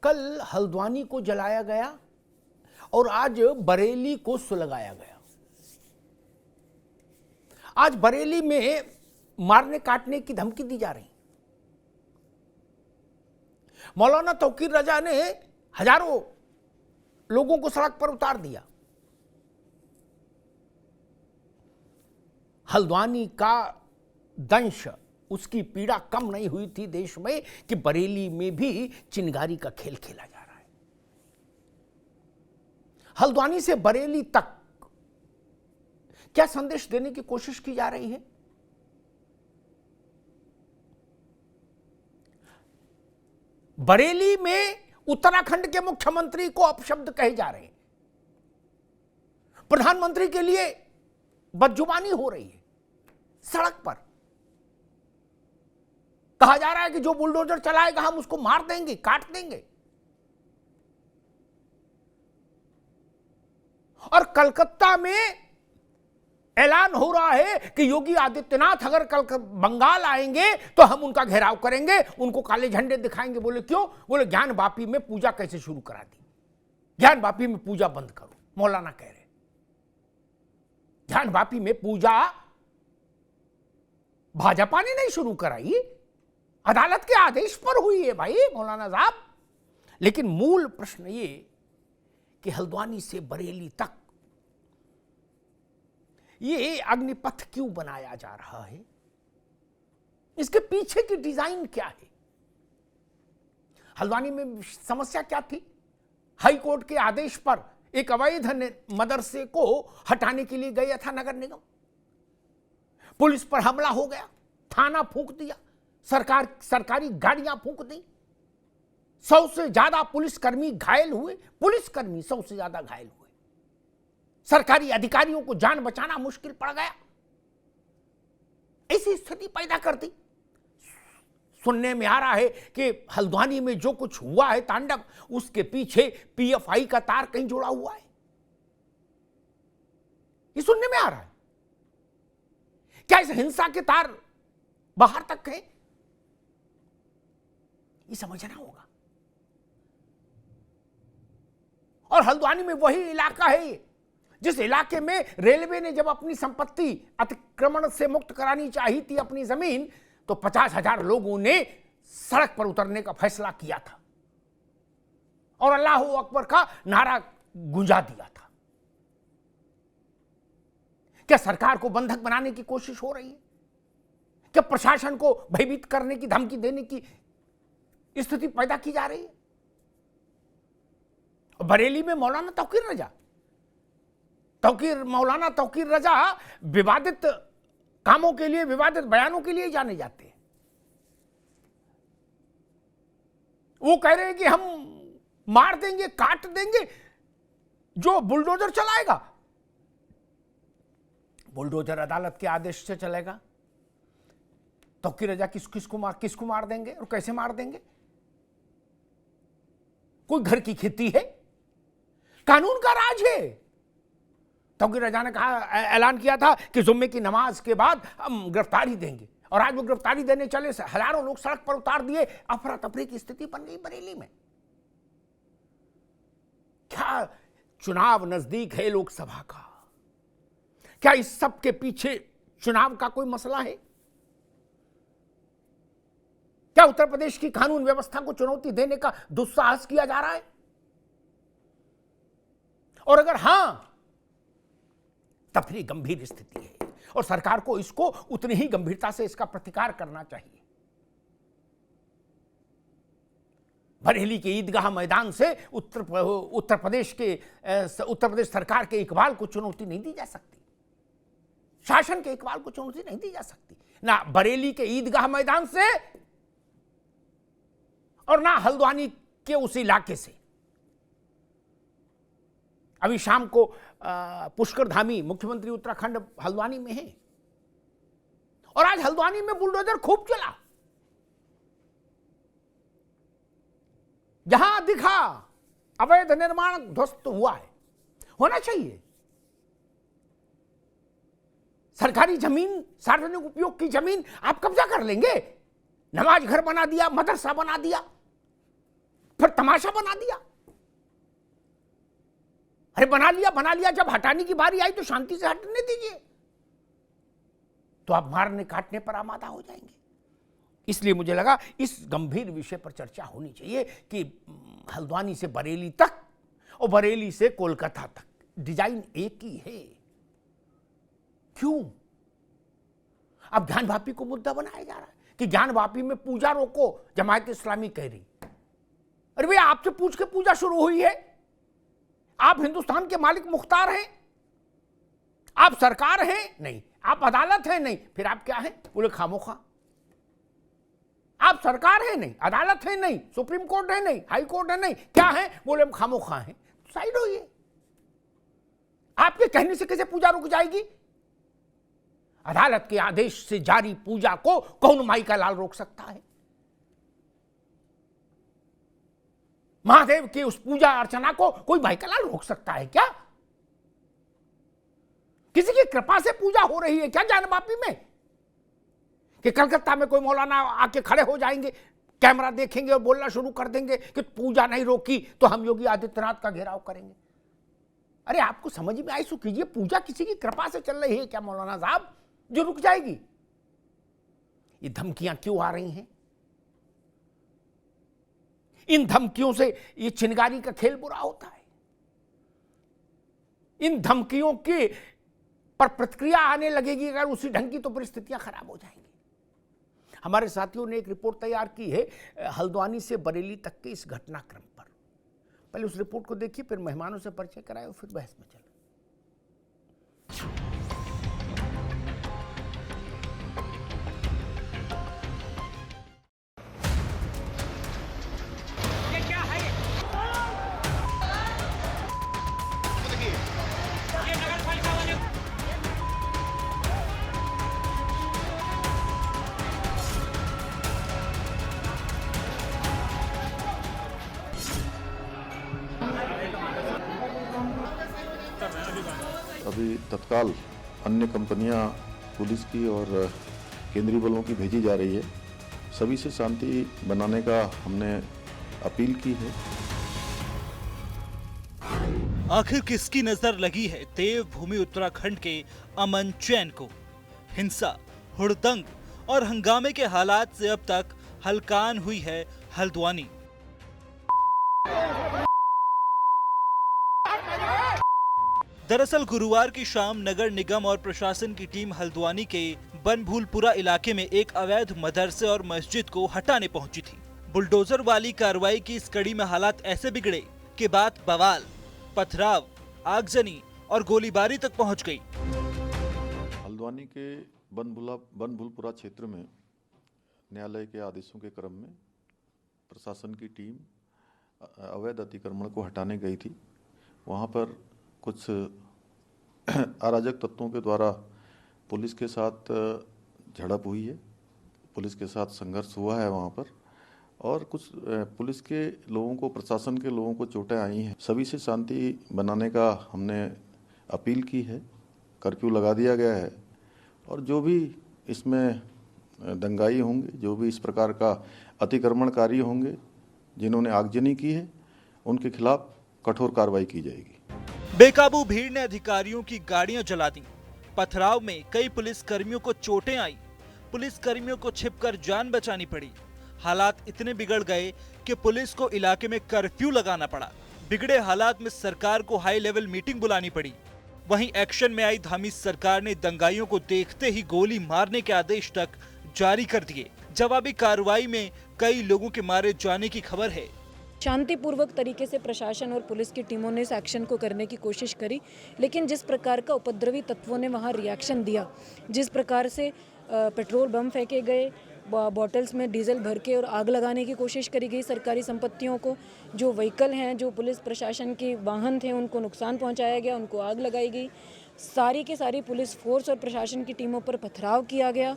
कल हल्द्वानी को जलाया गया और आज बरेली को सुलगाया गया। आज बरेली में मारने काटने की धमकी दी जा रही। मौलाना तौकीर रजा ने हजारों लोगों को सड़क पर उतार दिया। हल्द्वानी का दंश, उसकी पीड़ा कम नहीं हुई थी देश में कि बरेली में भी चिंगारी का खेल खेला जा रहा है। हल्द्वानी से बरेली तक क्या संदेश देने की कोशिश की जा रही है? बरेली में उत्तराखंड के मुख्यमंत्री को अपशब्द कहे जा रहे हैं। प्रधानमंत्री के लिए बदजुबानी हो रही है। सड़क पर कहा जा रहा है कि जो बुलडोजर चलाएगा हम उसको मार देंगे, काट देंगे। और कलकत्ता में ऐलान हो रहा है कि योगी आदित्यनाथ अगर कल बंगाल आएंगे तो हम उनका घेराव करेंगे, उनको काले झंडे दिखाएंगे। बोले क्यों? बोले ज्ञान वापी में पूजा कैसे शुरू करा दी, ज्ञान वापी में पूजा बंद करो। मौलाना कह रहे ज्ञान वापी में पूजा भाजपा ने नहीं शुरू कराई, अदालत के आदेश पर हुई है भाई मौलाना साहब। लेकिन मूल प्रश्न ये कि हल्द्वानी से बरेली तक ये अग्निपथ क्यों बनाया जा रहा है? इसके पीछे की डिजाइन क्या है? हल्द्वानी में समस्या क्या थी? हाई कोर्ट के आदेश पर एक अवैध मदरसे को हटाने के लिए गया था नगर निगम। पुलिस पर हमला हो गया, थाना फूंक दिया, सरकारी गाड़ियां फूंक दी। 100 से ज्यादा पुलिसकर्मी घायल हुए, पुलिसकर्मी 100 से ज्यादा घायल हुए। सरकारी अधिकारियों को जान बचाना मुश्किल पड़ गया। ऐसी स्थिति पैदा कर दी। सुनने में आ रहा है कि हल्द्वानी में जो कुछ हुआ है तांडव, उसके पीछे पीएफआई का तार कहीं जुड़ा हुआ है। ये सुनने में आ रहा है। क्या इस हिंसा के तार बाहर तक है? ये समझना होगा। और हल्द्वानी में वही इलाका है जिस इलाके में रेलवे ने जब अपनी संपत्ति अतिक्रमण से मुक्त करानी चाहिए थी, अपनी जमीन, तो 50,000 लोगों ने सड़क पर उतरने का फैसला किया था और अल्लाह अकबर का नारा गुंजा दिया था। क्या सरकार को बंधक बनाने की कोशिश हो रही है? क्या प्रशासन को भयभीत करने की, धमकी देने की स्थिति पैदा की जा रही है? बरेली में मौलाना तौकीर रजा विवादित कामों के लिए, विवादित बयानों के लिए जाने जाते हैं। वो कह रहे हैं कि हम मार देंगे, काट देंगे जो बुलडोजर चलाएगा। बुलडोजर अदालत के आदेश से चलेगा। तौकीर रजा किसको मार देंगे और कैसे मार देंगे? कोई घर की खेती है? कानून का राज है। तौकीर रजा ने कहा, ऐलान किया था कि जुम्मे की नमाज के बाद हम गिरफ्तारी देंगे, और आज वो गिरफ्तारी देने चले, हजारों लोग सड़क पर उतार दिए। अफरा तफरी की स्थिति बन गई बरेली में। क्या चुनाव नजदीक है लोकसभा का? क्या इस सब के पीछे चुनाव का कोई मसला है? क्या उत्तर प्रदेश की कानून व्यवस्था को चुनौती देने का दुस्साहस किया जा रहा है? और अगर हां, तब फिर गंभीर स्थिति है और सरकार को इसको उतनी ही गंभीरता से इसका प्रतिकार करना चाहिए। बरेली के ईदगाह मैदान से उत्तर प्रदेश सरकार के इकबाल को चुनौती नहीं दी जा सकती, शासन के इकबाल को चुनौती नहीं दी जा सकती, ना बरेली के ईदगाह मैदान से और ना हल्द्वानी के उस इलाके से। अभी शाम को पुष्कर धामी, मुख्यमंत्री उत्तराखंड, हल्द्वानी में है और आज हल्द्वानी में बुलडोजर खूब चला। जहां दिखा अवैध निर्माण ध्वस्त हुआ है। होना चाहिए। सरकारी जमीन, सार्वजनिक उपयोग की जमीन आप कब्जा कर लेंगे। नमाज घर बना दिया, मदरसा बना दिया, फिर तमाशा बना दिया। अरे बना लिया, जब हटाने की बारी आई तो शांति से हटने दीजिए, तो आप मारने काटने पर आमादा हो जाएंगे। इसलिए मुझे लगा इस गंभीर विषय पर चर्चा होनी चाहिए कि हल्द्वानी से बरेली तक और बरेली से कोलकाता तक डिजाइन एक ही है, क्यों? अब ज्ञानवापी को मुद्दा बनाया जा रहा है कि ज्ञानवापी में पूजा रोको, जमायत इस्लामी कह रही। अरे भैया, आपसे पूछ के पूजा शुरू हुई है? आप हिंदुस्तान के मालिक मुख्तार हैं? आप सरकार हैं? नहीं। आप अदालत हैं? नहीं। फिर आप क्या हैं? बोले खामोखा। आप सरकार है? नहीं। अदालत है? नहीं। सुप्रीम कोर्ट है? नहीं। हाई कोर्ट है? नहीं। क्या है? बोले हम खामोखा हैं। साइड होइए। आपके कहने से कैसे पूजा रुक जाएगी? अदालत के आदेश से जारी पूजा को कौन माई का लाल रोक सकता है? महादेव की उस पूजा अर्चना को कोई माई का लाल रोक सकता है क्या? किसी की कृपा से पूजा हो रही है क्या ज्ञानवापी में? कि कलकत्ता में कोई मौलाना आके खड़े हो जाएंगे, कैमरा देखेंगे और बोलना शुरू कर देंगे कि पूजा नहीं रोकी तो हम योगी आदित्यनाथ का घेराव करेंगे। अरे आपको समझ में आई सो कीजिए, पूजा किसी की कृपा से चल रही है क्या मौलाना साहब जो रुक जाएगी? ये धमकियां क्यों आ रही हैं? इन धमकियों से ये चिनगारी का खेल बुरा होता है। इन धमकियों के पर प्रतिक्रिया आने लगेगी अगर उसी ढंग की, तो परिस्थितियां खराब हो जाएंगी। हमारे साथियों ने एक रिपोर्ट तैयार की है हल्द्वानी से बरेली तक के इस घटनाक्रम पर। पहले उस रिपोर्ट को देखिए, फिर मेहमानों से परिचय कराए और फिर बहस में चले। अभी तत्काल अन्य कंपनियां पुलिस की और केंद्रीय बलों की भेजी जा रही है। सभी से शांति बनाने का हमने अपील की है। आखिर किसकी नजर लगी है देवभूमि उत्तराखंड के अमन चैन को? हिंसा, हुड़दंग और हंगामे के हालात से अब तक हलकान हुई है हल्द्वानी। दरअसल गुरुवार की शाम नगर निगम और प्रशासन की टीम हल्द्वानी के बनभूलपुरा इलाके में एक अवैध मदरसे और मस्जिद को हटाने पहुंची थी। बुलडोजर वाली कार्रवाई की इस कड़ी में हालात ऐसे बिगड़े कि बात बवाल, पथराव, आगजनी और गोलीबारी तक पहुंच गई। हल्द्वानी के बनभूलपुरा क्षेत्र में न्यायालय के आदेशों के क्रम में प्रशासन की टीम अवैध अतिक्रमण को हटाने गई थी। वहां पर कुछ अराजक तत्वों के द्वारा पुलिस के साथ झड़प हुई है, पुलिस के साथ संघर्ष हुआ है वहां पर, और कुछ पुलिस के लोगों को, प्रशासन के लोगों को चोटें आई हैं। सभी से शांति बनाने का हमने अपील की है। कर्फ्यू लगा दिया गया है और जो भी इसमें दंगाई होंगे, जो भी इस प्रकार का अतिक्रमणकारी होंगे, जिन्होंने आगजनी की है, उनके खिलाफ कठोर कार्रवाई की जाएगी। बेकाबू भीड़ ने अधिकारियों की गाड़ियां जला दी। पथराव में कई पुलिस कर्मियों को चोटें आई। पुलिस कर्मियों को छिपकर जान बचानी पड़ी। हालात इतने बिगड़ गए कि पुलिस को इलाके में कर्फ्यू लगाना पड़ा। बिगड़े हालात में सरकार को हाई लेवल मीटिंग बुलानी पड़ी। वहीं एक्शन में आई धामी सरकार ने दंगाइयों को देखते ही गोली मारने के आदेश तक जारी कर दिए। जवाबी कार्रवाई में कई लोगों के मारे जाने की खबर है। शांतिपूर्वक तरीके से प्रशासन और पुलिस की टीमों ने इस एक्शन को करने की कोशिश करी, लेकिन जिस प्रकार का उपद्रवी तत्वों ने वहां रिएक्शन दिया, जिस प्रकार से पेट्रोल बम फेंके गए, बॉटल्स में डीजल भर के और आग लगाने की कोशिश करी गई सरकारी संपत्तियों को, जो व्हीकल हैं, जो पुलिस प्रशासन के वाहन थे, उनको नुकसान पहुंचाया गया, उनको आग लगाई गई। सारी की सारी पुलिस फोर्स और प्रशासन की टीमों पर पथराव किया गया।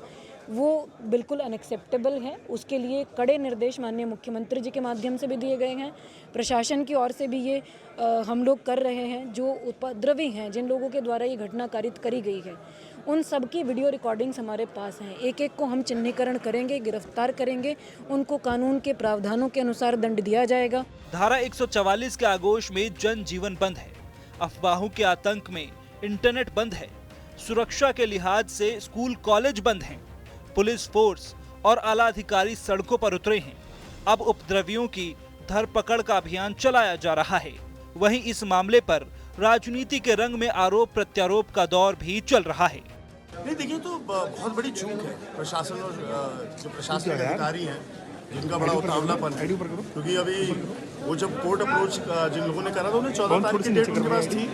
वो बिल्कुल अनएक्सेप्टेबल है। उसके लिए कड़े निर्देश माननीय मुख्यमंत्री जी के माध्यम से भी दिए गए हैं, प्रशासन की ओर से भी ये हम लोग कर रहे हैं। जो उपद्रवी हैं, जिन लोगों के द्वारा ये घटना कारित करी गई है, उन सब की वीडियो रिकॉर्डिंग्स हमारे पास हैं। एक एक को हम चिन्हीकरण करेंगे, गिरफ्तार करेंगे, उनको कानून के प्रावधानों के अनुसार दंड दिया जाएगा। धारा 144 के आगोश में जनजीवन बंद है, अफवाहों के आतंक में इंटरनेट बंद है, सुरक्षा के लिहाज से स्कूल कॉलेज बंद हैं, पुलिस फोर्स और आला अधिकारी सड़कों पर उतरे हैं। अब उपद्रवियों की धरपकड़ का अभियान चलाया जा रहा है। वहीं इस मामले पर राजनीति के रंग में आरोप प्रत्यारोप का दौर भी चल रहा है। नहीं देखिए, तो बहुत बड़ी चूक है प्रशासन और जो प्रशासनिक अधिकारी हैं जिनका बड़ा उतावलापन है, क्योंकि अभी वो जब कोर्ट अप्रोच जिन लोगों ने करा था उन्हें 14 तारीख की डेट उनके पास थी,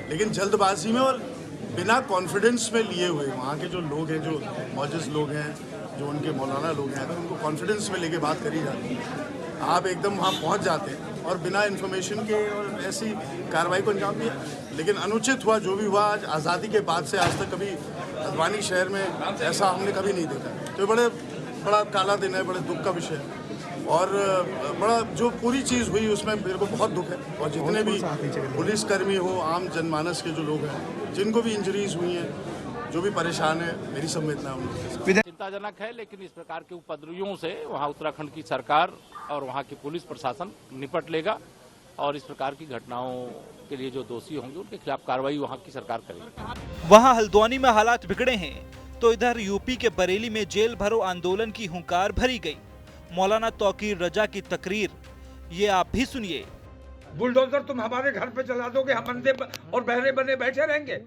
लेकिन जल्दबाजी में और बिना कॉन्फिडेंस में लिए हुए वहाँ के जो लोग हैं, जो मौजूद लोग हैं, जो उनके मौलाना लोग हैं, अगर उनको कॉन्फिडेंस में लेके बात करी जाती है, आप एकदम वहाँ पहुँच जाते हैं और बिना इन्फॉर्मेशन के और ऐसी कार्रवाई को अंजाम दिया। लेकिन अनुचित हुआ जो भी हुआ, आज आज़ादी के बाद से आज तक कभी हल्द्वानी शहर में ऐसा हमने कभी नहीं देखा। तो बड़ा काला दिन है, बड़े दुख का विषय है और बड़ा जो पूरी चीज़ हुई उसमें मेरे को बहुत दुख है। और जितने भी पुलिसकर्मी हो, आम जनमानस के जो लोग हैं, जिनको भी इंजरीज हुई हैं, जो भी परेशान है, मेरी संवेदना उनके साथ चिंताजनक है। लेकिन इस प्रकार के उपद्रवियों से वहाँ उत्तराखंड की सरकार और वहाँ की पुलिस प्रशासन निपट लेगा और इस प्रकार की घटनाओं के लिए जो दोषी होंगे उनके खिलाफ कार्रवाई वहाँ की सरकार करेगी। वहाँ हल्द्वानी में हालात बिगड़े हैं तो इधर यूपी के बरेली में जेल भरो आंदोलन की हुंकार भरी गई। मौलाना तौकीर रजा की तकरीर, ये आप भी सुनिए। बुलडोजर तुम हमारे घर पे चला दोगे, हम अंधे और बहरे बने बैठे रहेंगे।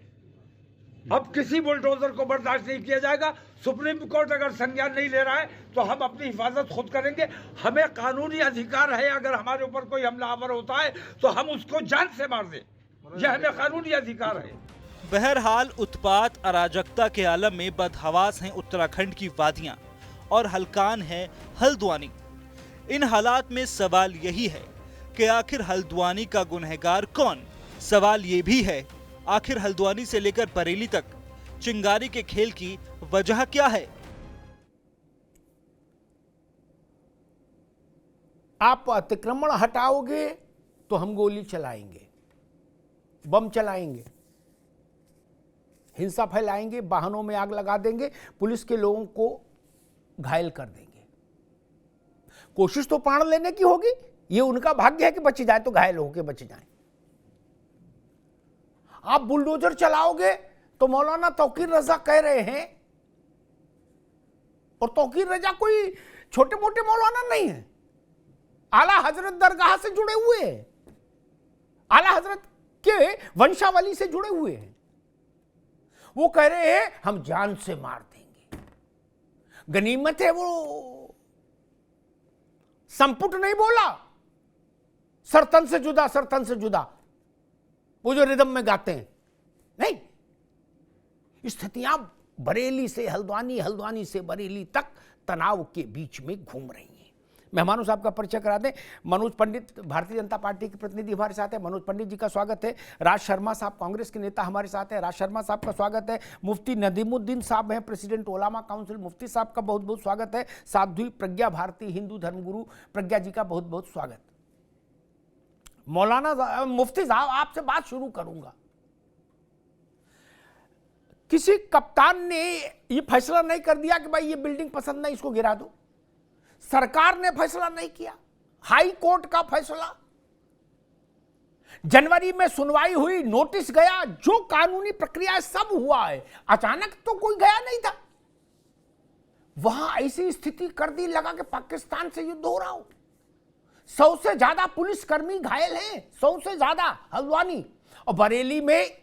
अब किसी बुलडोजर को बर्दाश्त नहीं किया जाएगा। सुप्रीम कोर्ट अगर संज्ञान नहीं ले रहा है तो हम अपनी हिफाजत खुद करेंगे। हमें कानूनी अधिकार है, अगर हमारे ऊपर कोई हमलावर होता है तो हम उसको जान से मार दें, यह हमें कानूनी अधिकार है। बहरहाल उत्पात अराजकता के आलम में बदहवास हैं उत्तराखंड की वादियां और हलकान है हल्द्वानी। इन हालात में सवाल यही है कि आखिर हल्द्वानी का गुनहगार कौन? सवाल ये भी है आखिर हल्द्वानी से लेकर बरेली तक चिंगारी के खेल की वजह क्या है? आप अतिक्रमण हटाओगे तो हम गोली चलाएंगे, बम चलाएंगे, हिंसा फैलाएंगे, वाहनों में आग लगा देंगे, पुलिस के लोगों को घायल कर देंगे। कोशिश तो प्राण लेने की होगी, ये उनका भाग्य है कि बच जाए तो घायल होकर बच जाए। आप बुलडोजर चलाओगे तो मौलाना तौकीर रजा कह रहे हैं, और तौकीर रजा कोई छोटे मोटे मौलाना नहीं है, आला हजरत दरगाह से जुड़े हुए हैं, आला हजरत के वंशावली से जुड़े हुए हैं। वो कह रहे हैं हम जान से मार देंगे। गनीमत है वो संपुट नहीं बोला, सरतन से जुदा, सरतन से जुदा, वो जो रिदम में गाते हैं। नहीं, स्थितियां बरेली से हल्द्वानी, हल्द्वानी से बरेली तक तनाव के बीच में घूम रही हैं। मेहमानों साहब का परिचय करा दें। मनोज पंडित भारतीय जनता पार्टी के प्रतिनिधि हमारे साथ है, मनोज पंडित जी का स्वागत है। राज शर्मा साहब कांग्रेस के नेता हमारे साथ है, राज शर्मा साहब का स्वागत है। मुफ्ती नदीमुद्दीन साहब हैं, प्रेसिडेंट ओलामा काउंसिल, मुफ्ती साहब का बहुत बहुत स्वागत है। साध्वी प्रज्ञा भारती हिंदू धर्मगुरु प्रज्ञा जी का बहुत बहुत स्वागत। मौलाना मुफ्ती साहब, आपसे बात शुरू करूंगा। किसी कप्तान ने ये फैसला नहीं कर दिया कि भाई ये बिल्डिंग पसंद नहीं, इसको गिरा दो। सरकार ने फैसला नहीं किया, हाई कोर्ट का फैसला, जनवरी में सुनवाई हुई, नोटिस गया, जो कानूनी प्रक्रिया सब हुआ है। अचानक तो कोई गया नहीं था, वहां ऐसी स्थिति कर दी लगा कि पाकिस्तान से युद्ध हो रहा हो। 100 से ज्यादा पुलिसकर्मी घायल हैं, 100 से ज्यादा हल्द्वानी। और बरेली में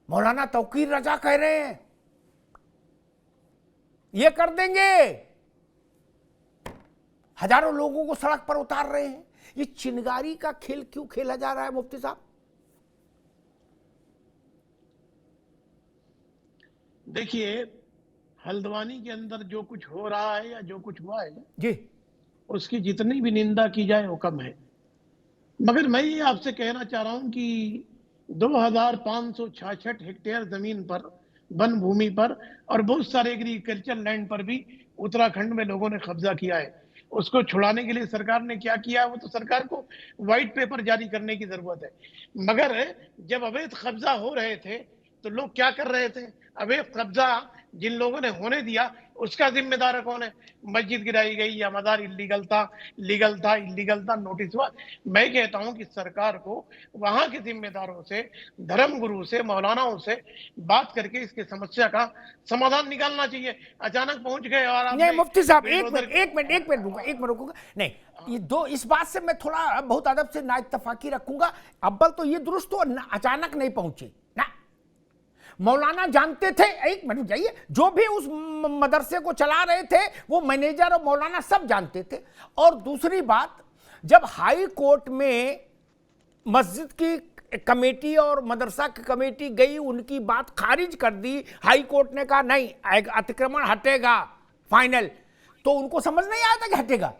मौलाना तौकीर रजा कह रहे हैं ये कर देंगे, हजारों लोगों को सड़क पर उतार रहे हैं। ये चिंगारी का खेल क्यों खेला जा रहा है मुफ्ती साहब? देखिए, हल्द्वानी के अंदर जो कुछ हो रहा है या जो कुछ हुआ है जी, उसकी जितनी भी निंदा की जाए वो कम है। मगर मैं ये आपसे कहना चाह रहा हूं कि 2566 हेक्टेयर जमीन पर वन भूमि पर और बहुत सारे एग्रीकल्चर लैंड पर भी उत्तराखंड में लोगों ने कब्जा किया है। उसको छुड़ाने के लिए सरकार ने क्या किया है, वो तो सरकार को व्हाइट पेपर जारी करने की जरूरत है। मगर जब अवैध कब्जा हो रहे थे तो लोग क्या कर रहे थे, अवैध कब्जा जिन लोगों ने होने दिया उसका जिम्मेदार कौन है? मस्जिद गिराई गई या मजार इलीगल था, लीगल था, इलीगल था, नोटिस हुआ। मैं कहता हूं कि सरकार को वहां के जिम्मेदारों से, धर्म गुरु से, मौलानाओं से बात करके इसके समस्या का समाधान निकालना चाहिए। अचानक पहुंच गए और नहीं मुफ्ती साहब, एक मिनट रुकूंगा। नहीं, ये दो, इस बात से मैं थोड़ा बहुत अदब से ना इत्तफाकी रखूंगा। अव्वल तो ये दुरुस्त हो, अचानक नहीं पहुंचे ना, मौलाना जानते थे, एक मिनट जाइए, जो भी उस मदरसे को चला रहे थे वो मैनेजर और मौलाना सब जानते थे। और दूसरी बात, जब हाई कोर्ट में मस्जिद की कमेटी और मदरसा की कमेटी गई, उनकी बात खारिज कर दी, हाई कोर्ट ने कहा नहीं अतिक्रमण हटेगा फाइनल, तो उनको समझ नहीं आया था कि हटेगा।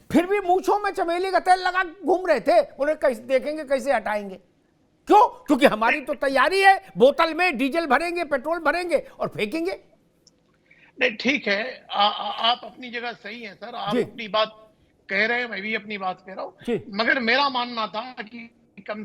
फिर भी मूंछों में चमेली का तेल लगा घूम रहे थे, उन्हें कैसे देखेंगे, कैसे हटाएंगे। क्यों? क्योंकि हमारी तो तैयारी है, बोतल में डीजल भरेंगे, पेट्रोल भरेंगे और फेंकेंगे। नहीं ठीक है, आप अपनी जगह सही हैं सर, आप अपनी बात कह रहे हैं, मैं भी अपनी बात कह रहा हूं। मगर मेरा मानना था कि कम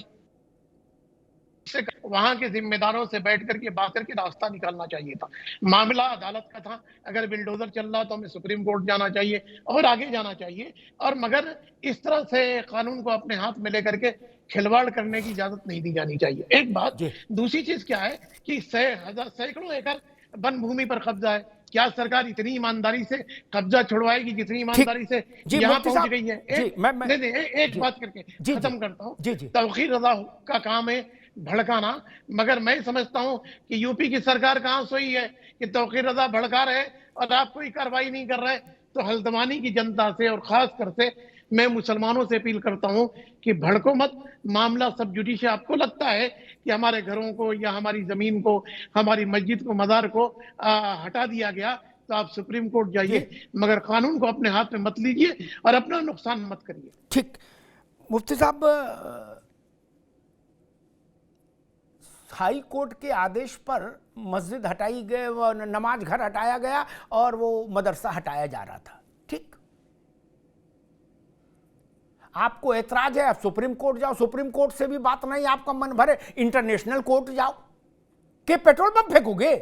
से कम वहां के जिम्मेदारों से बैठ करके बात करके रास्ता निकालना चाहिए था। मामला अदालत का था, अगर बिल्डोजर चल रहा तो हमें सुप्रीम कोर्ट जाना चाहिए और आगे जाना चाहिए। और मगर इस तरह से कानून को अपने हाथ में लेकर के खिलवाड़ करने की इजाजत नहीं दी जानी चाहिए, एक बात। दूसरी चीज क्या है कि सैकड़ों एकड़ वन भूमि पर कब्जा है। क्या सरकार इतनी ईमानदारी से कब्जा छुड़वाएगी जितनी ईमानदारी से यहाँ पहुंच गई है? एक बात करके खत्म करता हूँ। तौकीर रजा का काम है भड़काना, मगर मैं समझता हूं कि यूपी की सरकार कहां सोई है कि तौकीर रजा भड़का रहे और आप कोई कार्रवाई नहीं कर रहे। तो हल्द्वानी की जनता से और खास कर से मैं मुसलमानों से अपील करता हूं कि भड़को मत, मामला सब जुडिशियल। आपको लगता है कि हमारे घरों को या हमारी जमीन को, हमारी मस्जिद को, मजार को हटा दिया गया तो आप सुप्रीम कोर्ट जाइए, मगर कानून को अपने हाथ में मत लीजिए और अपना नुकसान मत करिए। ठीक, मुफ्ती साहब, हाई कोर्ट के आदेश पर मस्जिद हटाई गई, नमाज घर हटाया गया और वो मदरसा हटाया जा रहा था, ठीक। आपको एतराज है, आप सुप्रीम कोर्ट जाओ, सुप्रीम कोर्ट से भी बात नहीं, आपका मन भरे इंटरनेशनल कोर्ट जाओ। कि पेट्रोल पंप फेंकोगे?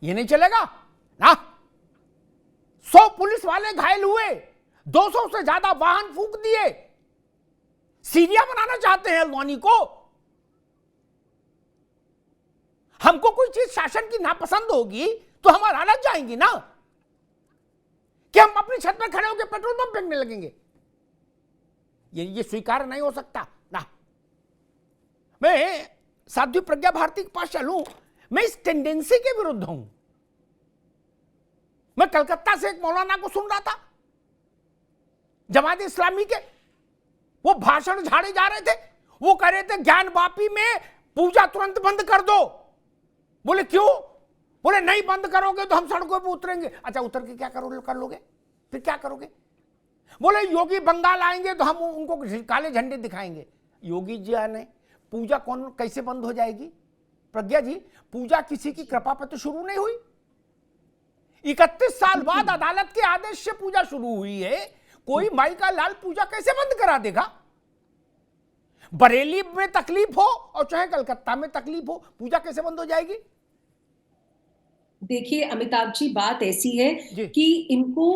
ये नहीं चलेगा ना। 100 पुलिस वाले घायल हुए, 200 से ज्यादा वाहन फूंक दिए। सीरिया बनाना चाहते हैं हल्द्वानी को। हमको कोई चीज शासन की नापसंद होगी तो हम अदालत जाएंगे ना, कि हम अपनी छत पर खड़े होकर पेट्रोल पंप फेंकने लगेंगे। ये स्वीकार नहीं हो सकता ना। मैं साध्वी प्रज्ञा भारती के पास चलूं, मैं इस टेंडेंसी के विरुद्ध हूं। मैं कलकत्ता से एक मौलाना को सुन रहा था, जमात इस्लामी के, वो भाषण झाड़े जा रहे थे। वो कह रहे थे ज्ञान वापी में पूजा तुरंत बंद कर दो। बोले क्यों? बोले नहीं बंद करोगे तो हम सड़कों पे उतरेंगे। अच्छा, उतर के क्या कर लोगे? फिर क्या करोगे? बोले योगी बंगाल आएंगे तो हम उनको काले झंडे दिखाएंगे। योगी जी आने पूजा कैसे बंद हो जाएगी? प्रज्ञा जी, पूजा किसी की कृपा पर तो शुरू नहीं हुई। 31 साल बाद अदालत के आदेश से पूजा शुरू हुई है। कोई माई का लाल पूजा कैसे बंद करा देगा? बरेली में तकलीफ हो और चाहे कलकत्ता में तकलीफ हो, पूजा कैसे बंद हो जाएगी? देखिए अमिताभ जी, बात ऐसी है कि इनको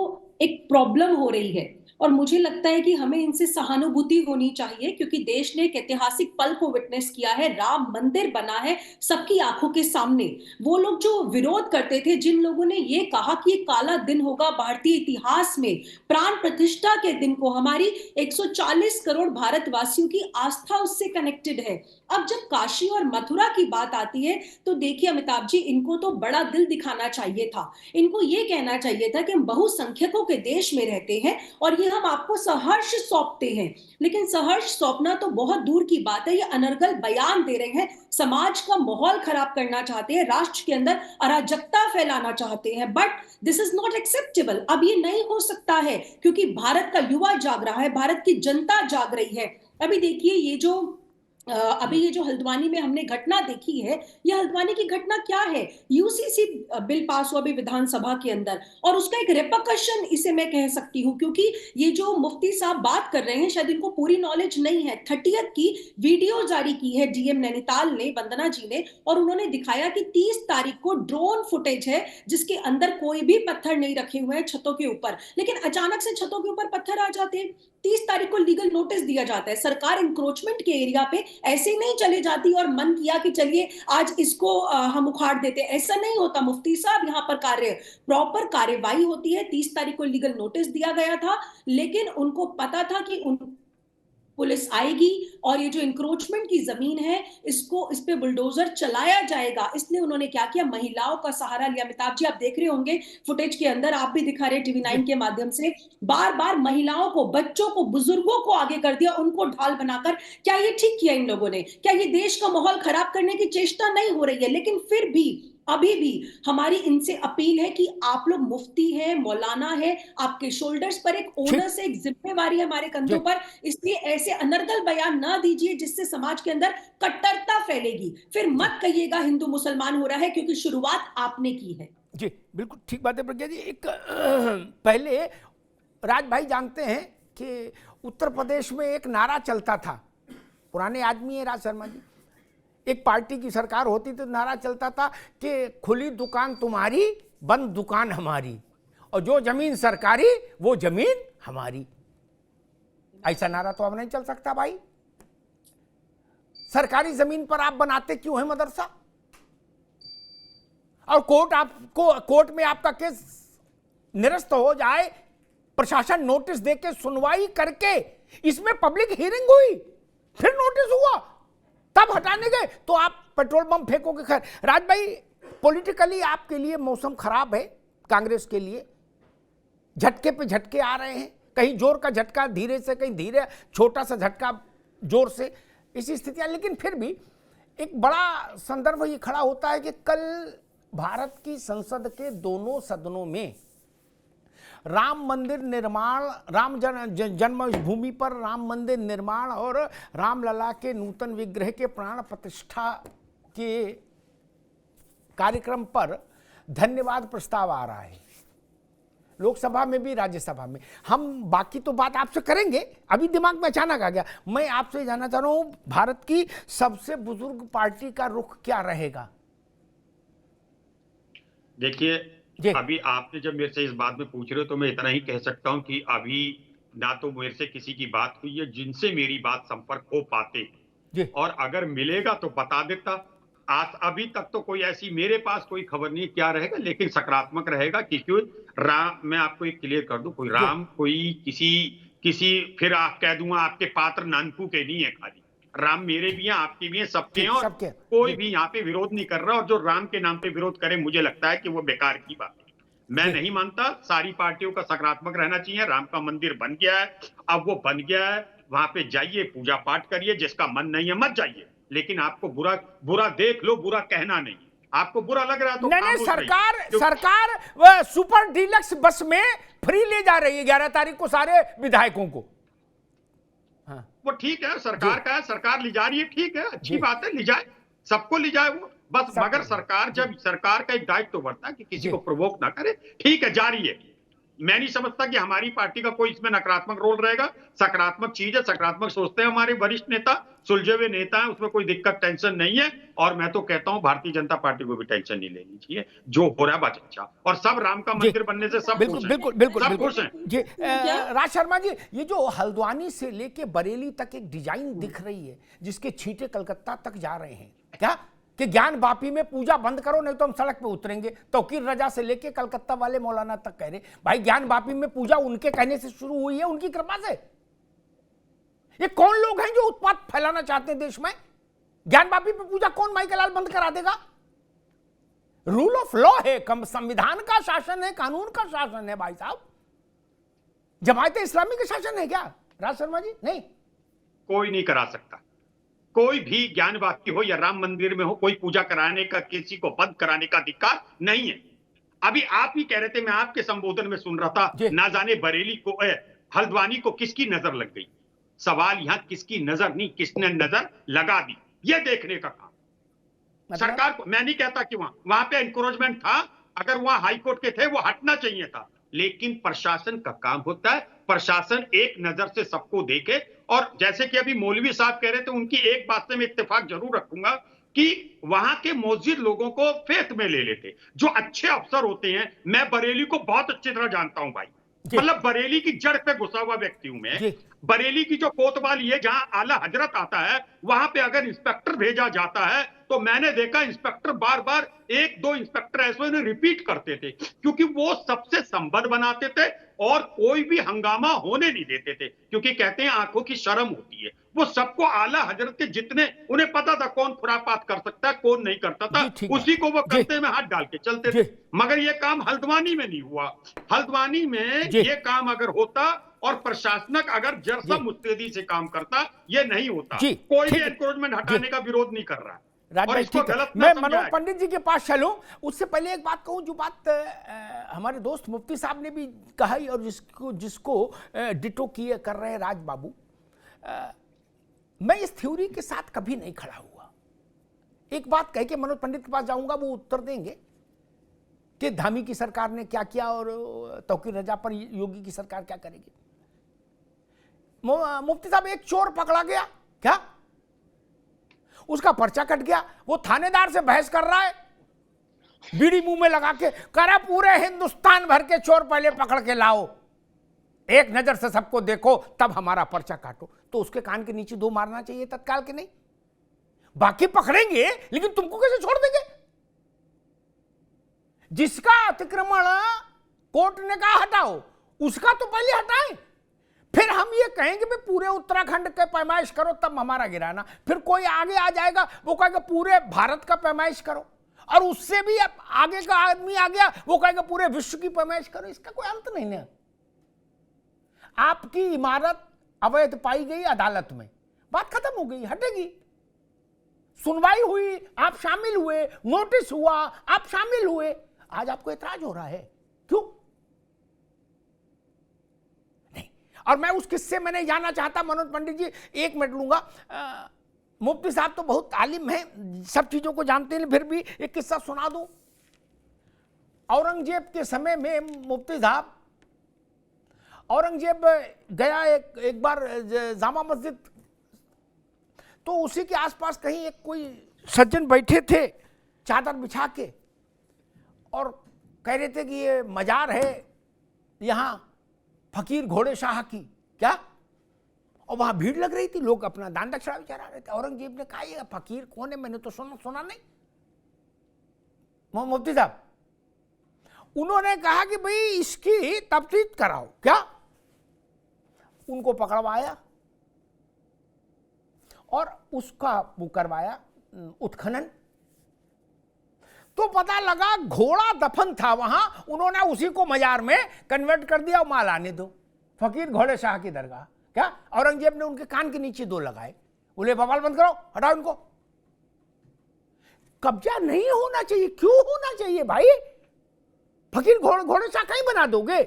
एक प्रॉब्लम हो रही है और मुझे लगता है कि हमें इनसे सहानुभूति होनी चाहिए, क्योंकि देश ने एक ऐतिहासिक पल को विटनेस किया है। राम मंदिर बना है सबकी आंखों के सामने। वो लोग जो विरोध करते थे, जिन लोगों ने ये कहा कि ये काला दिन होगा भारतीय इतिहास में, प्राण प्रतिष्ठा के दिन को, हमारी 140 करोड़ भारतवासियों की आस्था उससे कनेक्टेड है। अब जब काशी और मथुरा की बात आती है तो देखिए अमिताभ जी, इनको तो बड़ा दिल दिखाना चाहिए था। इनको ये कहना चाहिए था कि हम बहुसंख्यकों के देश में रहते हैं और ये हम आपको सहर्ष सौंपते हैं। लेकिन सहर्ष सौंपना तो बहुत दूर की बात है, ये अनर्गल बयान दे रहे हैं, समाज का माहौल खराब करना चाहते हैं, राष्ट्र के अंदर अराजकता फैलाना चाहते हैं। But this is not acceptable. अब ये नहीं हो सकता है, क्योंकि भारत का युवा जाग रहा है, भारत की जनता जाग रही है। अभी देखिए, ये जो अभी ये जो हल्द्वानी में हमने घटना देखी है, ये हल्द्वानी की घटना क्या है? यूसीसी बिल पास हुआ अभी विधानसभा के अंदर, और उसका एक रेपरकशन इसे मैं कह सकती हूँ, क्योंकि ये जो मुफ्ती साहब बात कर रहे हैं शायद इनको पूरी नॉलेज नहीं है। 30th की वीडियो जारी की है डीएम नैनीताल ने, वंदना जी ने, और उन्होंने दिखाया कि 30 तारीख को ड्रोन फुटेज है जिसके अंदर कोई भी पत्थर नहीं रखे हुए हैं छतों के ऊपर, लेकिन अचानक से छतों के ऊपर पत्थर आ जाते हैं। 30 तारीख को लीगल नोटिस दिया जाता है। सरकार इंक्रोचमेंट के एरिया पे ऐसे ही नहीं चले जाती और मन किया कि चलिए आज इसको हम उखाड़ देते, ऐसा नहीं होता मुफ्ती साहब। यहाँ पर प्रॉपर कार्यवाही होती है। 30 तारीख को लीगल नोटिस दिया गया था, लेकिन उनको पता था कि पुलिस आएगी और ये जो इंक्रोचमेंट की जमीन है इस पे बुलडोजर चलाया जाएगा, इसलिए उन्होंने क्या किया, महिलाओं का सहारा लिया। अमिताभ जी आप देख रहे होंगे फुटेज के अंदर, आप भी दिखा रहे टीवी 9 के माध्यम से, बार बार महिलाओं को, बच्चों को, बुजुर्गों को आगे कर दिया, उनको ढाल बनाकर। क्या ये ठीक किया इन लोगों ने? क्या ये देश का माहौल खराब करने की चेष्टा नहीं हो रही है? लेकिन फिर भी अभी भी हमारी इनसे अपील है कि आप लोग मुफ्ती है, मौलाना है, आपके शोल्डर्स पर एक ओनस है, एक जिम्मेवारी है हमारे कंधों पर, इसलिए ऐसे अनर्गल बयान ना दीजिए जिससे समाज के अंदर कट्टरता फैलेगी। फिर मत कहिएगा हिंदू मुसलमान हो रहा है, क्योंकि शुरुआत आपने की है। जी बिल्कुल ठीक बात है प्रज्ञा जी। एक पहले राज भाई जानते हैं कि उत्तर प्रदेश में एक नारा चलता था, पुराने आदमी है राज शर्मा जी, एक पार्टी की सरकार होती तो नारा चलता था कि खुली दुकान तुम्हारी, बंद दुकान हमारी, और जो जमीन सरकारी वो जमीन हमारी। ऐसा नारा तो अब नहीं चल सकता भाई। सरकारी जमीन पर आप बनाते क्यों है मदरसा? और कोर्ट में आपका केस निरस्त हो जाए, प्रशासन नोटिस देके सुनवाई करके, इसमें पब्लिक हियरिंग हुई, फिर नोटिस हुआ, तब हटाने गए तो आप पेट्रोल बम फेंकोगे। खैर राज भाई, पॉलिटिकली आपके लिए मौसम खराब है, कांग्रेस के लिए झटके पे झटके आ रहे हैं, कहीं जोर का झटका धीरे से, कहीं धीरे छोटा सा झटका जोर से, इसी स्थितियां। लेकिन फिर भी एक बड़ा संदर्भ ये खड़ा होता है कि कल भारत की संसद के दोनों सदनों में राम मंदिर निर्माण, जन्मभूमि पर राम मंदिर निर्माण और रामलला के नूतन विग्रह के प्राण प्रतिष्ठा के कार्यक्रम पर धन्यवाद प्रस्ताव आ रहा है, लोकसभा में भी राज्यसभा में। हम बाकी तो बात आपसे करेंगे, अभी दिमाग में अचानक आ गया। मैं आपसे जानना चाह रहा हूं, भारत की सबसे बुजुर्ग पार्टी का रुख क्या रहेगा? देखिए, अभी आपने जब मेरे से इस बात में पूछ रहे हो तो मैं इतना ही कह सकता हूं कि अभी ना तो मेरे से किसी की बात हुई है जिनसे मेरी बात संपर्क हो पाते, और अगर मिलेगा तो बता देता। आज अभी तक तो कोई ऐसी मेरे पास कोई खबर नहीं क्या रहेगा, लेकिन सकारात्मक रहेगा। क्योंकि राम, मैं आपको एक क्लियर कर दूं, कोई राम कोई किसी फिर आप कह दूंगा आपके पात्र नानकू के नहीं है, खाली राम मेरे भी हैं, आपके भी हैं, सबके हैं, और कोई भी यहाँ पे विरोध नहीं कर रहा। और जो राम के नाम पे विरोध करे, मुझे लगता है कि वो बेकार की बात है। मैं नहीं मानता। सारी पार्टियों का सकारात्मक रहना चाहिए। राम का मंदिर बन गया है, अब वो बन गया है, वहां पे जाइए, पूजा पाठ करिए, जिसका मन नहीं है मत जाइए, लेकिन आपको बुरा देख लो, बुरा कहना नहीं। आपको बुरा लग रहा है तो नहीं, सरकार सुपर डीलक्स बस में फ्री ले जा रही है 11 तारीख को सारे विधायकों को। हाँ। वो ठीक है, सरकार का है, सरकार ले जा रही है, ठीक है, अच्छी बात है, ले जाए, सबको ले जाए वो बस। मगर सरकार, जब सरकार का एक दायित्व तो बढ़ता है कि किसी को प्रोवोक ना करे, ठीक है, जारी है। मैं नहीं समझता कि हमारी पार्टी का कोई इसमें नकारात्मक रोल रहेगा। सकारात्मक चीज है, सकारात्मक सोचते हैं हमारे वरिष्ठ नेता, सुलझे हुए नेता हैं, उसमें कोई दिक्कत टेंशन नहीं है। और मैं तो कहता हूं भारतीय जनता पार्टी को भी टेंशन नहीं लेनी चाहिए, जो हो रहा है बस अच्छा। और सब राम का मंदिर बनने से सब खुश हैं, सब खुश हैं जी। राज शर्मा जी, ये जो हल्द्वानी से लेके बरेली तक एक डिजाइन दिख रही है जिसके छींटे कलकत्ता तक जा रहे हैं, क्या कि ज्ञान वापी में पूजा बंद करो नहीं तो हम सड़क पे उतरेंगे। तौकीर रजा से लेके कलकत्ता वाले मौलाना तक कह रहे भाई ज्ञान वापी में पूजा उनके कहने से शुरू हुई है, उनकी कृपा से। ये कौन लोग हैं जो उत्पात फैलाना चाहते हैं देश में? ज्ञान वापी पे पूजा कौन माई का लाल बंद करा देगा? रूल ऑफ लॉ है, संविधान का शासन है, कानून का शासन है भाई साहब। जमायत इस्लामी का शासन है क्या राज शर्मा जी? नहीं, कोई नहीं करा सकता। कोई भी ज्ञान वापी हो या राम मंदिर में हो, कोई पूजा कराने का, किसी को बंद कराने का अधिकार नहीं है। अभी आप ही कह रहे थे, मैं आपके संबोधन में सुन रहा था, ना जाने बरेली को, हल्द्वानी को किसकी नजर लग गई। सवाल यहाँ किसकी नजर नहीं, किसने नजर लगा दी, ये देखने का काम सरकार को। मैं नहीं कहता कि वहां पे एनक्रोचमेंट था, अगर वहां हाईकोर्ट के थे वो हटना चाहिए था, लेकिन प्रशासन का काम होता है, प्रशासन एक नजर से सबको देखे। और जैसे कि अभी मौलवी साहब कह रहे थे, उनकी एक बात से मैं इत्तेफाक जरूर रखूंगा कि वहां के मौजूद लोगों को फेथ में ले लेते, जो अच्छे अफसर होते हैं। मैं बरेली को बहुत अच्छी तरह जानता हूं भाई, मतलब बरेली की जड़ पे घुसा हुआ व्यक्ति हूं मैं। बरेली की जो कोतवाली है, जहां आला हजरत आता है, वहां पे अगर इंस्पेक्टर भेजा जाता है तो मैंने देखा इंस्पेक्टर बार बार, एक दो इंस्पेक्टर ऐसे रिपीट करते थे, क्योंकि वो सबसे संबंध बनाते थे और कोई भी हंगामा होने नहीं देते थे, क्योंकि कहते हैं आंखों की शर्म होती है। वो सबको आला हजरत के जितने, उन्हें पता था कौन खुरापात कर सकता है कौन नहीं करता था, उसी को वो करते में हाथ डाल के चलते थे। मगर ये काम हल्द्वानी में नहीं हुआ। हल्द्वानी में ये काम अगर होता और प्रशासनक अगर जरसा मुस्तैदी से काम करता, ये नहीं होता। कोई भी एनक्रोचमेंट हटाने का विरोध नहीं कर रहा है। मैं मनोज पंडित जी के पास चलूं, उससे पहले एक बात कहूं, जो बात हमारे दोस्त मुफ्ती साहब ने भी कहा और जिसको डिटो किए कर रहे हैं राज बाबू। मैं इस थ्योरी के साथ कभी नहीं खड़ा हुआ। एक बात कह के मनोज पंडित के पास जाऊंगा, वो उत्तर देंगे कि धामी की सरकार ने क्या किया और तौकीर रजा पर योगी की सरकार क्या करेगी। मुफ्ती साहब, एक चोर पकड़ा गया, क्या उसका पर्चा कट गया? वो थानेदार से बहस कर रहा है, बीड़ी मुंह में लगा के कह रहा पूरे हिंदुस्तान भर के चोर पहले पकड़ के लाओ, एक नजर से सबको देखो, तब हमारा पर्चा काटो। तो उसके कान के नीचे 2 मारना चाहिए तत्काल के नहीं? बाकी पकड़ेंगे लेकिन तुमको कैसे छोड़ देंगे? जिसका अतिक्रमण कोर्ट ने कहा हटाओ, उसका तो पहले हटाएं, फिर हम ये कहेंगे भी पूरे उत्तराखंड के पैमाइश करो तब हमारा गिराना। फिर कोई आगे आ जाएगा, वो कहेगा पूरे भारत का पैमाइश करो, और उससे भी आगे का आदमी आ गया, वो कहेगा पूरे विश्व की पैमाइश करो। इसका कोई अंत नहीं है। आपकी इमारत अवैध पाई गई अदालत में, बात खत्म हो गई, हटेगी। सुनवाई हुई, आप शामिल हुए, नोटिस हुआ, आप शामिल हुए, आज आपको एतराज हो रहा है, क्यों? नहीं। और मैं उस किस्से में नहीं जाना चाहता मनोज पंडित जी, 1 मिनट लूंगा। मुफ्ती साहब तो बहुत आलिम हैं, सब चीजों को जानते हैं, फिर भी एक किस्सा सुना दूं। औरंगजेब के समय में मुफ्ती साहब, औरंगजेब गया एक बार जामा मस्जिद, तो उसी के आसपास कहीं एक कोई सज्जन बैठे थे चादर बिछा के, और कह रहे थे कि ये मजार है यहाँ फकीर घोड़े शाह की, क्या? और वहां भीड़ लग रही थी, लोग अपना दान दक्षिणा भी चढ़ा रहे थे। औरंगजेब ने कहा ये फकीर कौन है, मैंने तो सुना नहीं। मुफ्ती साहब, उन्होंने कहा कि भाई इसकी तफ्तीश कराओ, क्या? उनको पकड़वाया और उसका वो करवाया उत्खनन, तो पता लगा घोड़ा दफन था वहां, उन्होंने उसी को मजार में कन्वर्ट कर दिया, माल आने दो, फकीर घोड़े शाह की दरगाह। क्या? औरंगजेब ने उनके कान के नीचे 2 लगाए, बोले बवाल बंद करो, हटाओ इनको। कब्जा नहीं होना चाहिए, क्यों होना चाहिए भाई? फकीर घोड़े शाह कहीं बना दोगे?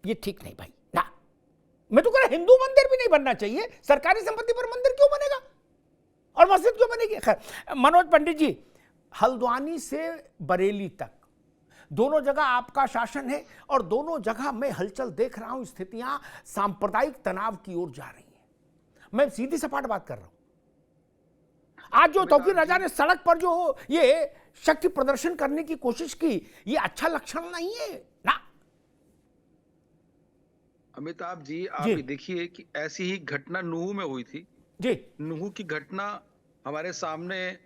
ये ठीक नहीं भाई ना। मैं तो कह रहा हिंदू मंदिर भी नहीं बनना चाहिए, सरकारी संपत्ति पर मंदिर क्यों बनेगा और मस्जिद क्यों बनेगी? खैर, मनोज पंडित जी, हल्द्वानी से बरेली तक दोनों जगह आपका शासन है, और दोनों जगह मैं हलचल देख रहा हूं, स्थितियां सांप्रदायिक तनाव की ओर जा रही हैं। मैं सीधी सपाट बात कर रहा हूं। आज जो तौकीर रजा ने सड़क पर जो ये शक्ति प्रदर्शन करने की कोशिश की, ये अच्छा लक्षण नहीं है ना। अमिताभ जी, आप ये देखिए कि ऐसी ही घटना नूहू में हुई थी जी। नूहू की घटना हमारे सामने,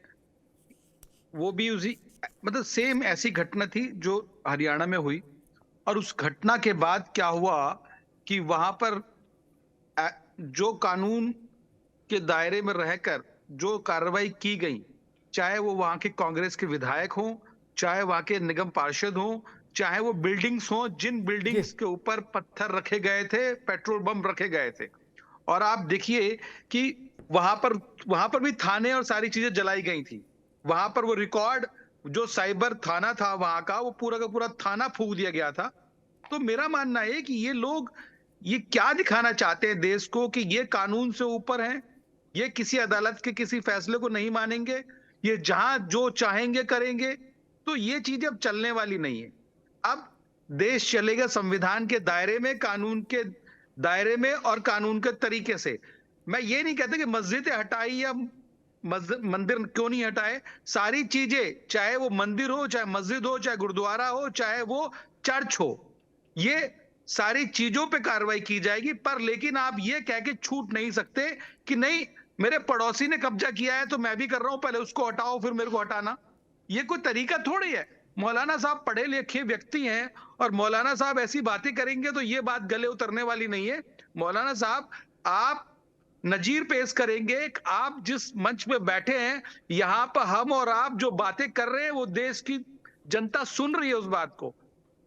वो भी उसी मतलब सेम ऐसी घटना थी जो हरियाणा में हुई। और उस घटना के बाद क्या हुआ कि वहां पर जो कानून के दायरे में रहकर जो कार्रवाई की गई, चाहे वो वहां के कांग्रेस के विधायक हों, चाहे वहां के निगम पार्षद हों, चाहे वो बिल्डिंग्स हों, जिन बिल्डिंग्स के ऊपर पत्थर रखे गए थे, पेट्रोल बम रखे गए थे, और आप देखिए कि वहां पर भी थाने और सारी चीजें जलाई गई थी। वहां पर वो रिकॉर्ड जो साइबर थाना था वहां का, वो पूरा का पूरा थाना फूंक दिया गया था। तो मेरा मानना है कि ये लोग ये क्या दिखाना चाहते हैं देश को कि ये कानून से ऊपर हैं, ये किसी अदालत के किसी फैसले को नहीं मानेंगे, ये जहां जो चाहेंगे करेंगे। तो ये चीजें अब चलने वाली नहीं है। अब देश चलेगा संविधान के दायरे में, कानून के दायरे में और कानून के तरीके से। मैं ये नहीं कहता कि मस्जिदें हटाई या मंदिर क्यों नहीं हटाए, सारी चीजें, चाहे वो मंदिर हो, चाहे मस्जिद हो, चाहे गुरुद्वारा हो, चाहे वो चर्च हो, ये सारी चीजों पे कार्रवाई की जाएगी। पर लेकिन आप ये कह के छूट नहीं सकते कि नहीं मेरे पड़ोसी ने कब्जा किया है तो मैं भी कर रहा हूं, पहले उसको हटाओ फिर मेरे को हटाना। ये कोई तरीका थोड़ी है। मौलाना साहब पढ़े लिखे व्यक्ति हैं और मौलाना साहब ऐसी बातें करेंगे तो ये बात गले उतरने वाली नहीं है। मौलाना साहब आप नजीर पेश करेंगे, आप जिस मंच पे बैठे हैं यहां पर हम और आप जो बातें कर रहे हैं वो देश की जनता सुन रही है उस बात को।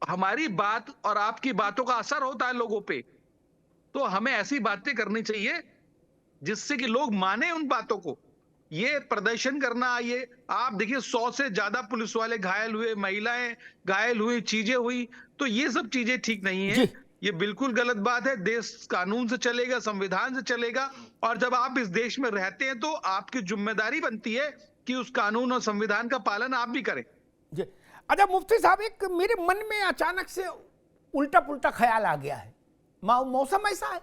हमारी बात और आपकी बातों का असर होता है लोगों पे। तो हमें ऐसी बातें करनी चाहिए जिससे कि लोग माने उन बातों को। ये प्रदर्शन करना, ये आप देखिए 100 से ज्यादा पुलिस वाले घायल हुए, महिलाएं घायल हुई, चीजें हुई, तो ये सब चीजें ठीक नहीं है। ये बिल्कुल गलत बात है। देश कानून से चलेगा, संविधान से चलेगा, और जब आप इस देश में रहते हैं तो आपकी जिम्मेदारी बनती है कि उस कानून और संविधान का पालन आप भी करें। अच्छा मुफ्ती साहब, एक मेरे मन में अचानक से उल्टा पुल्टा ख्याल आ गया है। मौसम ऐसा है,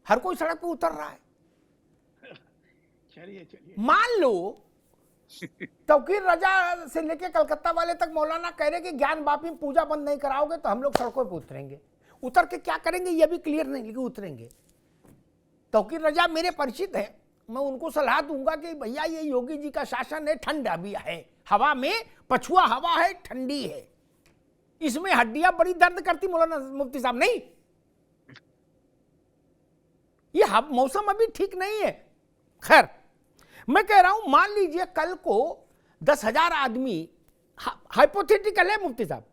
हर कोई सड़क पर उतर रहा है। चलिए मान लो तौकीर रजा से लेके कलकत्ता वाले तक मौलाना कह रहे कि ज्ञान वापी में पूजा बंद नहीं कराओगे तो हम लोग सड़कों पर उतरेंगे। उतर के क्या करेंगे ये भी क्लियर नहीं, लेकिन उतरेंगे। तौकीर रजा मेरे परिचित है, मैं उनको सलाह दूंगा कि भैया ये योगी जी का शासन है, ठंडा भी है, हवा में पछुआ हवा है, ठंडी है, इसमें हड्डियां बड़ी दर्द करती मौलाना मुफ्ती साहब। नहीं, ये मौसम अभी ठीक नहीं है। खैर, मैं कह रहा हूं मान लीजिए कल को 10,000 आदमी, हाइपोथेटिकल है मुफ्ती साहब,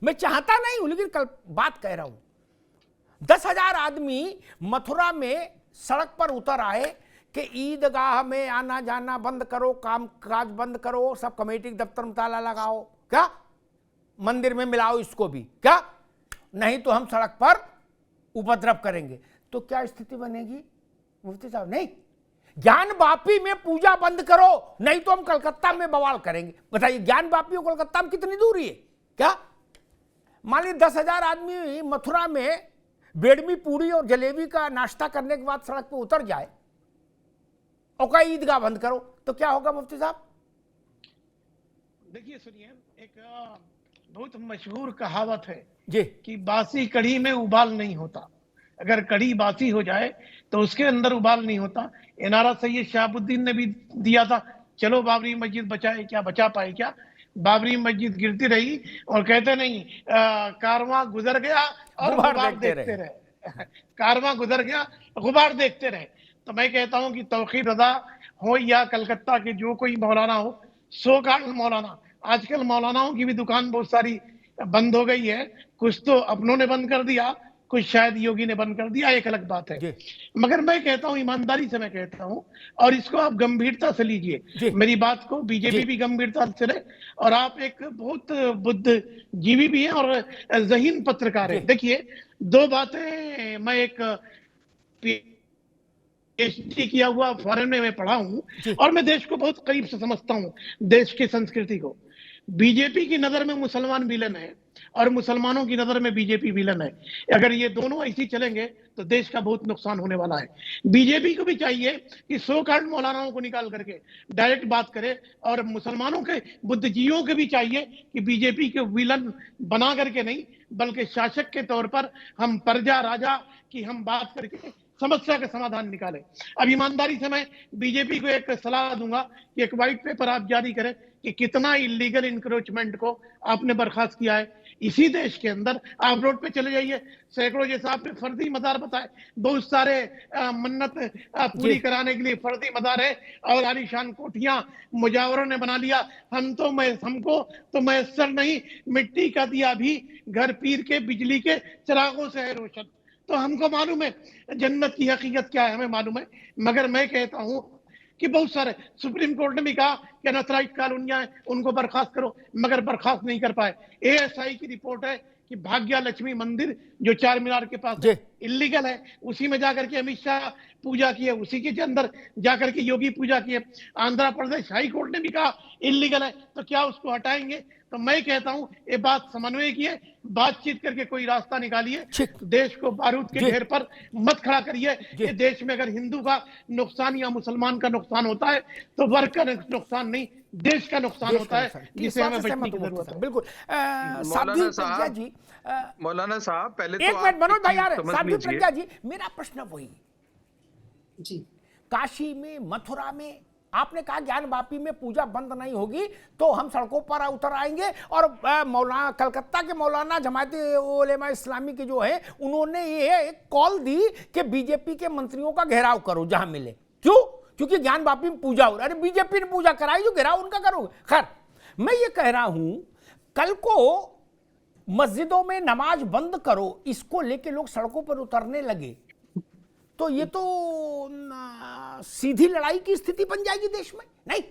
मैं चाहता नहीं हूं लेकिन कल बात कह रहा हूं, 10,000 आदमी मथुरा में सड़क पर उतर आए कि ईदगाह में आना जाना बंद करो, काम काज बंद करो, सब कमेटी के दफ्तर में ताला लगाओ, क्या मंदिर में मिलाओ इसको भी, क्या नहीं तो हम सड़क पर उपद्रव करेंगे। तो क्या स्थिति बनेगी मुफ्ती साहब? नहीं, ज्ञान वापी में पूजा बंद करो, नहीं तो हम कलकत्ता में बवाल करेंगे। बताइए ज्ञान वापी और कलकत्ता में कितनी दूरी है? क्या मान लीजिए 10,000 आदमी मथुरा में बेड़मी पूरी और जलेबी का नाश्ता करने के बाद सड़क पर उतर जाए और कहीं ईदगाह बंद करो, तो क्या होगा मुफ्ती साहब? देखिए सुनिए, एक बहुत मशहूर कहावत है जी कि बासी कढ़ी में उबाल नहीं होता। अगर कढ़ी बासी हो जाए तो उसके अंदर उबाल नहीं होता। ये नारा सैयद शहाबुद्दीन ने भी दिया था, चलो बाबरी मस्जिद बचाए, क्या बचा पाए? क्या बाबरी मस्जिद गिरती रही और कहते नहीं कारवां गुजर गया और गुबार देखते रहे कारवां गुजर गया, गुबार देखते रहे। तो मैं कहता हूं कि तौकीर रजा हो या कलकत्ता के जो कोई मौलाना हो, सो कॉल्ड मौलाना, आजकल मौलानाओं की भी दुकान बहुत सारी बंद हो गई है। कुछ तो अपनों ने बंद कर दिया, कुछ शायद योगी ने बंद कर दिया, एक अलग बात है। मगर मैं कहता हूं, ईमानदारी से मैं कहता हूं, और इसको आप गंभीरता से लीजिए मेरी बात को, बीजेपी भी गंभीरता से ले, और आप एक बहुत बुद्धिजीवी भी हैं और ज़हीन पत्रकार हैं। देखिए दो बातें, मैं एक PhD किया हुआ फॉरेन में मैं पढ़ा हूं और मैं देश को बहुत करीब से समझता हूं, देश की संस्कृति को। बीजेपी की नजर में मुसलमान विलन है और मुसलमानों की नजर में बीजेपी विलन है। अगर ये दोनों ऐसे चलेंगे तो देश का बहुत नुकसान होने वाला है। बीजेपी को भी चाहिए कि सो कॉल्ड मौलानाओं को निकाल करके डायरेक्ट बात करे, और मुसलमानों के बुद्धिजीवियों को भी चाहिए कि बीजेपी के विलन बना करके नहीं, बल्कि शासक के तौर पर हम प्रजा राजा की हम बात करके समस्या का समाधान निकालें। अब ईमानदारी से मैं बीजेपी को एक सलाह दूंगा कि एक व्हाइट पेपर आप जारी करें कि कितना इलीगल इंक्रोचमेंट को आपने बर्खास्त किया है इसी देश के अंदर। आप रोड पे चले जाइए, सैकड़ों, जैसा आपने फर्जी मजार बताए, बहुत सारे मन्नत पूरी कराने के लिए फर्जी मजार है और आलीशान कोठियां मुजावरों ने बना लिया। हमको तो मैसर नहीं, मिट्टी का दिया भी घर पीर के बिजली के चिरागों से है रोशन। तो हमको मालूम है जन्नत की हकीकत क्या है, हमें मालूम है। मगर मैं कहता हूं कि बहुत सारे, सुप्रीम कोर्ट ने भी कहा कि अनथराइज्ड कॉलोनियां हैं उनको बर्खास्त करो, मगर बर्खास्त नहीं कर पाए। ASI की रिपोर्ट है कि भाग्य लक्ष्मी मंदिर जो चार मीनार के पास है इलीगल है, उसी में जाकर के अमित शाह पूजा किए, उसी के अंदर जाकर के योगी पूजा किए। आंध्र प्रदेश हाई कोर्ट ने भी कहा इलीगल है, तो क्या उसको हटाएंगे? तो मैं कहता हूं ये बात समन्वय की है, बातचीत करके कोई रास्ता निकालिए, देश को बारूद के ढेर पर मत खड़ा करिए। ये देश में अगर हिंदू का नुकसान या मुसलमान का नुकसान होता है तो वर्ग का नुकसान नहीं, देश का नुकसान होता है, जिसे हमें बचने की जरूरत है। बिल्कुल। मौलाना साहब पहले एक मिनट मनोज भाई यार, साध्वी प्रज्ञा जी, मेरा प्रश्न वही जी, काशी में, मथुरा में आपने कहा ज्ञान वापी में पूजा बंद नहीं होगी तो हम सड़कों पर उतर आएंगे, और मौलाना कलकत्ता के मौलाना जमात उलेमा इस्लामी के जो है उन्होंने ये एक कॉल दी कि बीजेपी के मंत्रियों का घेराव करो जहां मिले। क्यों? क्योंकि ज्ञान वापी में पूजा हो रहा है। अरे बीजेपी ने पूजा कराई, जो घेराव उनका करो। खैर, मैं ये कह रहा हूं कल को मस्जिदों में नमाज बंद करो, इसको लेके लोग सड़कों पर उतरने लगे तो ये तो सीधी लड़ाई की स्थिति बन जाएगी देश में। नहीं,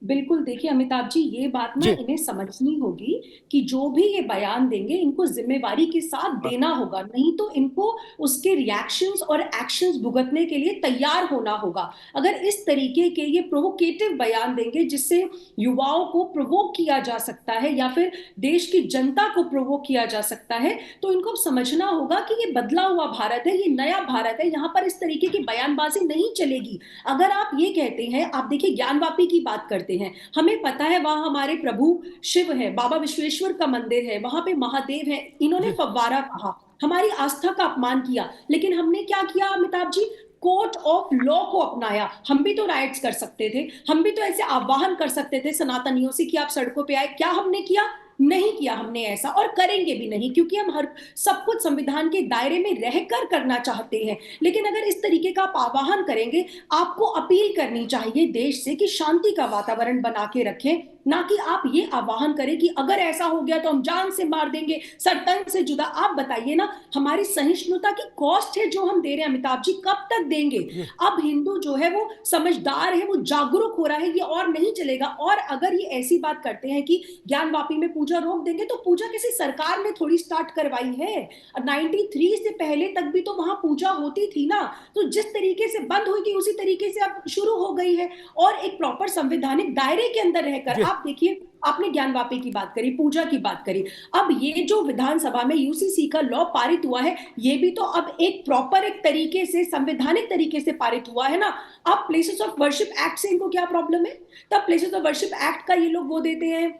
बिल्कुल। देखिए अमिताभ जी, ये बात ना इन्हें समझनी होगी कि जो भी ये बयान देंगे इनको जिम्मेवारी के साथ देना होगा, नहीं तो इनको उसके रिएक्शंस और एक्शंस भुगतने के लिए तैयार होना होगा। अगर इस तरीके के ये प्रोवोकेटिव बयान देंगे जिससे युवाओं को प्रोवोक किया जा सकता है या फिर देश की जनता को प्रोवोक किया जा सकता है, तो इनको समझना होगा कि ये बदला हुआ भारत है, ये नया भारत है, यहाँ पर इस तरीके की बयानबाजी नहीं चलेगी। अगर आप ये कहते हैं, आप देखिए ज्ञानवापी की बात करते हैं, हमें पता है वहां हमारे प्रभु शिव है, बाबा विश्वेश्वर का मंदिर है, वहां पे महादेव है, इन्होंने फव्वारा कहा, हमारी आस्था का अपमान किया, लेकिन हमने क्या किया Amitabh ji? Court of law को अपनाया। हम भी तो राइट्स कर सकते थे, हम भी तो ऐसे आह्वान कर सकते थे सनातनियों से कि आप सड़कों पे आए। क्या हमने किया? नहीं किया हमने ऐसा, और करेंगे भी नहीं, क्योंकि हम हर सब कुछ संविधान के दायरे में रहकर करना चाहते हैं। लेकिन अगर इस तरीके का आप आह्वान करेंगे, आपको अपील करनी चाहिए देश से कि शांति का वातावरण बना के रखें, ना कि आप ये आह्वान करें कि अगर ऐसा हो गया तो हम जान से मार देंगे, सरतन से जुदा। आप बताइए ना, हमारी सहिष्णुता की कॉस्ट है जो हम दे रहे हैं अमिताभ जी, कब तक देंगे? अब हिंदू जो है वो समझदार है, वो जागरूक हो रहा है, ये और नहीं चलेगा। और अगर ये ऐसी बात करते हैं कि ज्ञानवापी में पूजा रोक देंगे, तो पूजा किसी सरकार ने थोड़ी स्टार्ट करवाई है। 93 से पहले तक भी तो वहां पूजा होती थी ना, तो जिस तरीके से बंद हुई थी उसी तरीके से अब शुरू हो गई है, और एक प्रॉपर संवैधानिक दायरे के अंदर रहकर। आप देखिए, आपने ज्ञानवापी की बात करी, पूजा की बात करी, अब ये जो विधानसभा में यूसीसी का लॉ पारित हुआ है, ये भी तो अब एक प्रॉपर एक तरीके से संवैधानिक तरीके से पारित हुआ है ना। अब प्लेसेस ऑफ वर्शिप एक्ट से इनको क्या प्रॉब्लम है? तब प्लेसेस ऑफ वर्शिप एक्ट का ये लोग वो देते हैं,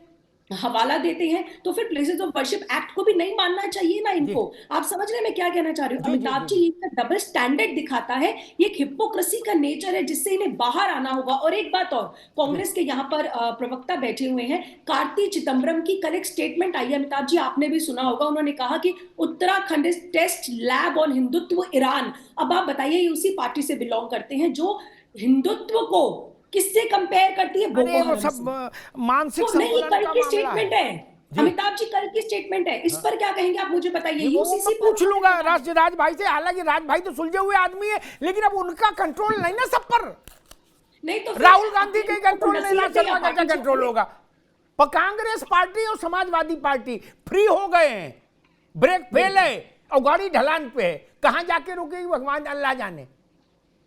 हवाला देते हैं, तो फिर प्लेसेस ऑफ वर्शिप एक्ट को भी नहीं मानना चाहिए ना इनको। आप समझ रहे हैं मैं क्या कहना चाह रही हूँ? अमिताभ जी, ये डबल स्टैंडर्ड दिखाता है, ये हिपोक्रेसी का नेचर है जिससे इन्हें बाहर आना होगा। और एक बात और, कांग्रेस के यहाँ पर प्रवक्ता बैठे हुए हैं, कार्ति चिदम्बरम की कल एक स्टेटमेंट आई है अमिताभ जी, आपने भी सुना होगा, उन्होंने कहा कि Uttarakhand is test lab on Hindutva Iran. अब आप बताइए, ये उसी पार्टी से बिलोंग करते हैं जो हिंदुत्व को किससे कंपेयर करती है? वो सब मानसिक तो नहीं, कल की स्टेटमेंट है अमिताभ जी, कल की स्टेटमेंट है, इस पर क्या कहेंगे आप मुझे बताइए? यूसीसी पूछ लूंगा राज भाई से, हालांकि राज भाई तो सुलझे हुए आदमी है, लेकिन अब उनका कंट्रोल नहीं ना सब पर। नहीं तो राहुल गांधी का कंट्रोल नहीं ना, शर्मा का कंट्रोल होगा? पर कांग्रेस पार्टी और समाजवादी पार्टी फ्री हो गए हैं, ब्रेक फेल है और गाड़ी ढलान पे है, कहां जाके रुकेगी भगवान अल्लाह जाने।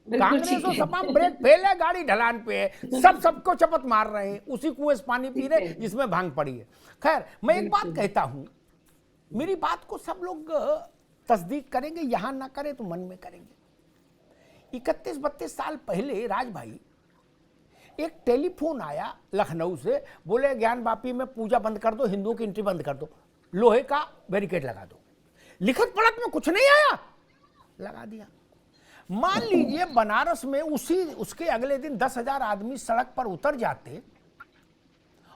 कांग्रेस और सपा ब्रेक फेल है, गाड़ी ढलान पे है, सब सबको चपत मार रहे हैं, उसी कुएं से पानी पी रहे जिसमें भांग पड़ी है। खैर, मैं एक बात कहता हूं, मेरी बात को सब लोग तस्दीक करेंगे, यहां ना करें तो मन में करेंगे। 31-32 साल पहले राज भाई एक टेलीफोन आया लखनऊ से, बोले ज्ञानवापी में पूजा बंद कर दो, हिंदुओं की एंट्री बंद कर दो, लोहे का बैरिकेड लगा दो। लिखत पढ़त में कुछ नहीं आया, लगा दिया। मान लीजिए बनारस में उसके अगले दिन 10,000 आदमी सड़क पर उतर जाते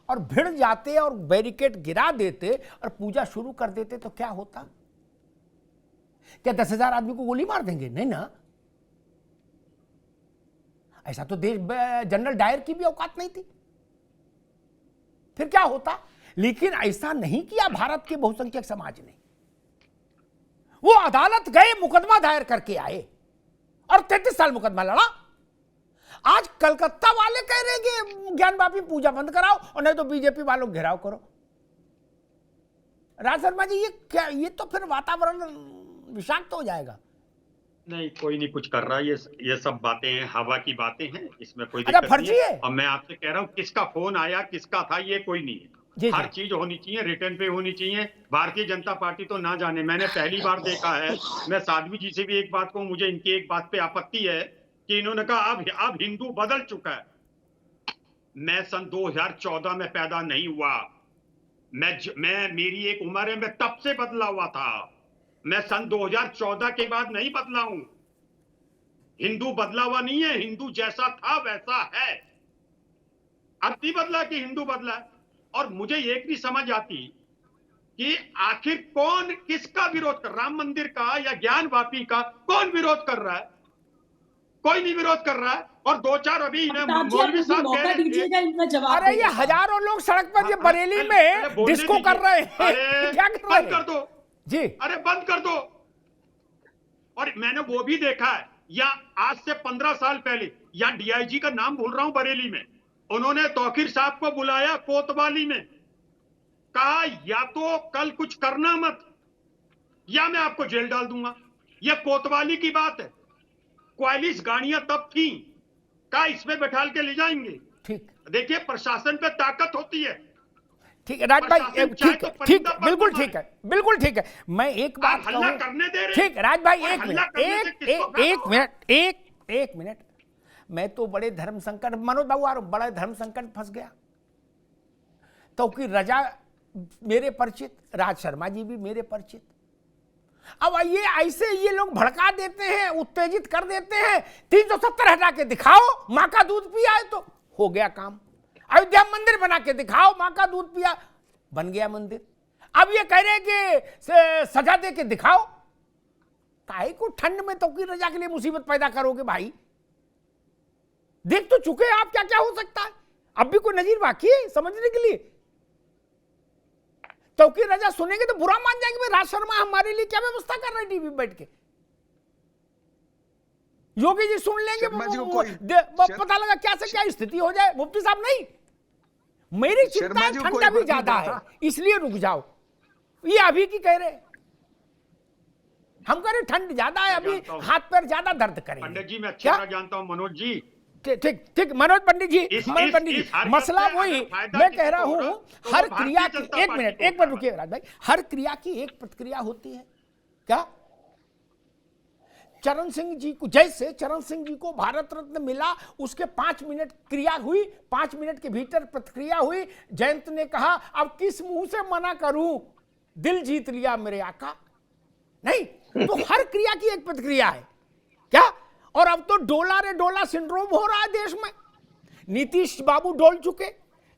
और भिड़ जाते और बैरिकेड गिरा देते और पूजा शुरू कर देते, तो क्या होता? क्या 10,000 आदमी को गोली मार देंगे? नहीं ना। ऐसा तो देश जनरल डायर की भी औकात नहीं थी। फिर क्या होता? लेकिन ऐसा नहीं किया भारत के बहुसंख्यक समाज ने। वो अदालत गए, मुकदमा दायर करके आए और 33 साल मुकदमा लड़ा। आज कलकत्ता वाले कह रहे हैं कि ज्ञानवापी पूजा बंद कराओ और नहीं तो बीजेपी वालों घेराव करो। राज शर्मा जी, ये क्या, ये तो फिर वातावरण विषाक्त हो जाएगा। नहीं, कोई नहीं कुछ कर रहा है, ये सब बातें हैं, हवा की बातें हैं, इसमें कोई अच्छा, दिक्कत फर्जी नहीं है। और मैं आपसे कह रहा हूँ किसका फोन आया किसका था ये कोई नहीं है। जी, हर चीज होनी चाहिए, रिटर्न पे होनी चाहिए। भारतीय जनता पार्टी तो ना जाने, मैंने पहली बार देखा है। मैं साध्वी जी से भी एक बात कहूं, मुझे इनकी एक बात पे आपत्ति है कि इन्होंने कहा अब हिंदू बदल चुका है। मैं सन 2014 में पैदा नहीं हुआ, मैं मेरी एक उम्र है, मैं तब से बदला हुआ था। मैं सन 2014 के बाद नहीं बदला हूं। हिंदू बदला हुआ नहीं है, हिंदू जैसा था वैसा है। अब नहीं बदला कि हिंदू बदला। और मुझे एक नहीं समझ आती कि आखिर कौन किसका विरोध कर, राम मंदिर का या ज्ञान वापी का, कौन विरोध कर रहा है? कोई नहीं विरोध कर रहा है। और दो चार अभी मौलवी साहब कह रहे हैं, अरे ये हजारों लोग सड़क पर ये बरेली में डिस्को कर रहे हैं, क्या कर रहे हैं? बंद कर दो जी, अरे बंद कर दो। और मैंने वो भी देखा है, या आज से 15 साल पहले, या डीआईजी का नाम भूल रहा हूं, बरेली में उन्होंने तौकीर साहब को बुलाया कोतवाली में, कहा या तो कल कुछ करना मत या मैं आपको जेल डाल दूंगा। यह कोतवाली की बात है। 41 गाड़ियां तब थी, कहा इसमें बैठाल के ले जाएंगे। ठीक, देखिए प्रशासन पे ताकत होती है। ठीक है राज भाई, ठीक है, ठीक, बिल्कुल ठीक है, बिल्कुल ठीक है। मैं एक बात हल्ला करने दे रहे। ठीक, राज भाई एक मिनट, एक मिनट। मैं तो बड़े धर्म संकट, मनोज बाबू बड़ा धर्म संकट फंस गया। तो कि रजा मेरे परिचित, राज शर्मा जी भी मेरे परिचित। अब ये ऐसे ये लोग भड़का देते हैं, उत्तेजित कर देते हैं। 370 हटा के दिखाओ, माँ का दूध पिया है तो हो गया काम। अयोध्या मंदिर बना के दिखाओ, माँ का दूध पिया, बन गया मंदिर। अब ये कह रहे कि सजा दे के दिखाओ। काहे को ठंड में तौकीर रजा के लिए मुसीबत पैदा करोगे भाई? देख तो चुके आप क्या क्या हो सकता है। अब भी कोई नजीर बाकी है समझने के लिए? तौकीर रजा सुनेंगे तो बुरा मान जाएंगे, राज शर्मा हमारे लिए क्या व्यवस्था कर रहे हैं टीवी बैठ के। योगी जी सुन लेंगे, पता लगा क्या से क्या स्थिति हो जाए। मुफ्ती साहब नहीं, मेरी चिंता ठंडा भी ज्यादा है, इसलिए रुक जाओ। ये अभी की कह रहे, हम कह रहे ठंड ज्यादा है, अभी हाथ पैर ज्यादा दर्द करेंगे। पंडित जी मैं अच्छा जानता हूं मनोज जी। ठीक ठीक, मनोज पंडित जी, मसला वही मैं कह रहा हूं। हर क्रिया की, एक मिनट रुकिए राज भाई, हर क्रिया की एक प्रतिक्रिया होती है क्या? चरण सिंह जी को, जैसे चरण सिंह जी को भारत रत्न मिला, उसके 5 मिनट क्रिया हुई, 5 मिनट के भीतर प्रतिक्रिया हुई। जयंत ने कहा अब किस मुंह से मना करूं, दिल जीत लिया मेरे आका। नहीं तो हर क्रिया की एक प्रतिक्रिया है क्या? और अब तो डोला रे डोला सिंड्रोम हो रहा है देश में। नीतीश बाबू डोल चुके,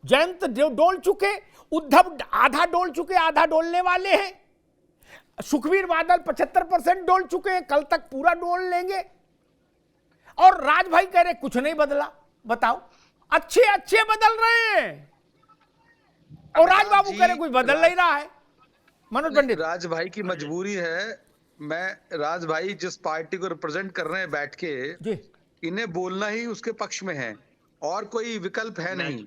जयंत डोल चुके, उद्धव आधा डोल चुके, आधा डोलने वाले हैं, सुखबीर बादल 75% डोल चुके हैं, कल तक पूरा डोल लेंगे। और राज भाई कह रहे कुछ नहीं बदला। बताओ, अच्छे बदल रहे हैं और राज बाबू कह रहे कुछ बदल नहीं रहा है। मनोज पंडित, राज भाई की मजबूरी है। मैं राज भाई जिस पार्टी को रिप्रेजेंट कर रहे हैं बैठ के, इन्हें बोलना ही उसके पक्ष में है और कोई विकल्प है नहीं।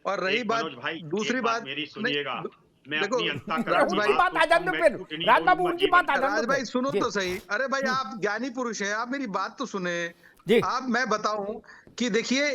और रही बात, दूसरी बात मेरी सुनिएगा, देखो राज बाबू उनकी बात राज भाई सुनो तो सही। अरे भाई आप ज्ञानी पुरुष हैं, आप मेरी बात तो सुने। आप, मैं बताऊं कि देखिए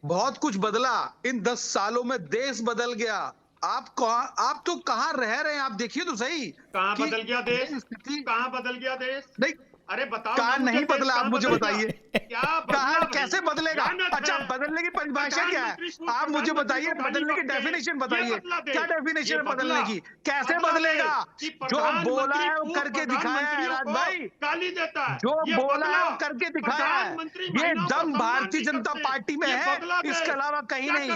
बहुत कुछ बदला इन 10 सालों में, देश बदल गया। आप तो कहाँ रह रहे हैं, आप देखिए तो सही। कहाँ बदल गया देश? कहाँ बदल गया देश? नहीं अरे बताओ, कहाँ नहीं बदला, आप मुझे बताइए क्या कैसे बदलेगा? अच्छा, बदलने की परिभाषा क्या है आप मुझे बताइए, बदलने की डेफिनेशन बताइए, क्या डेफिनेशन है बदलने की? कैसे बदलेगा? जो बोला है वो करके दिखाया है राज भाई, गाली देता है, जो बोला है वो करके दिखाया है। ये दम भारतीय जनता पार्टी में है, इसके अलावा कहीं नहीं।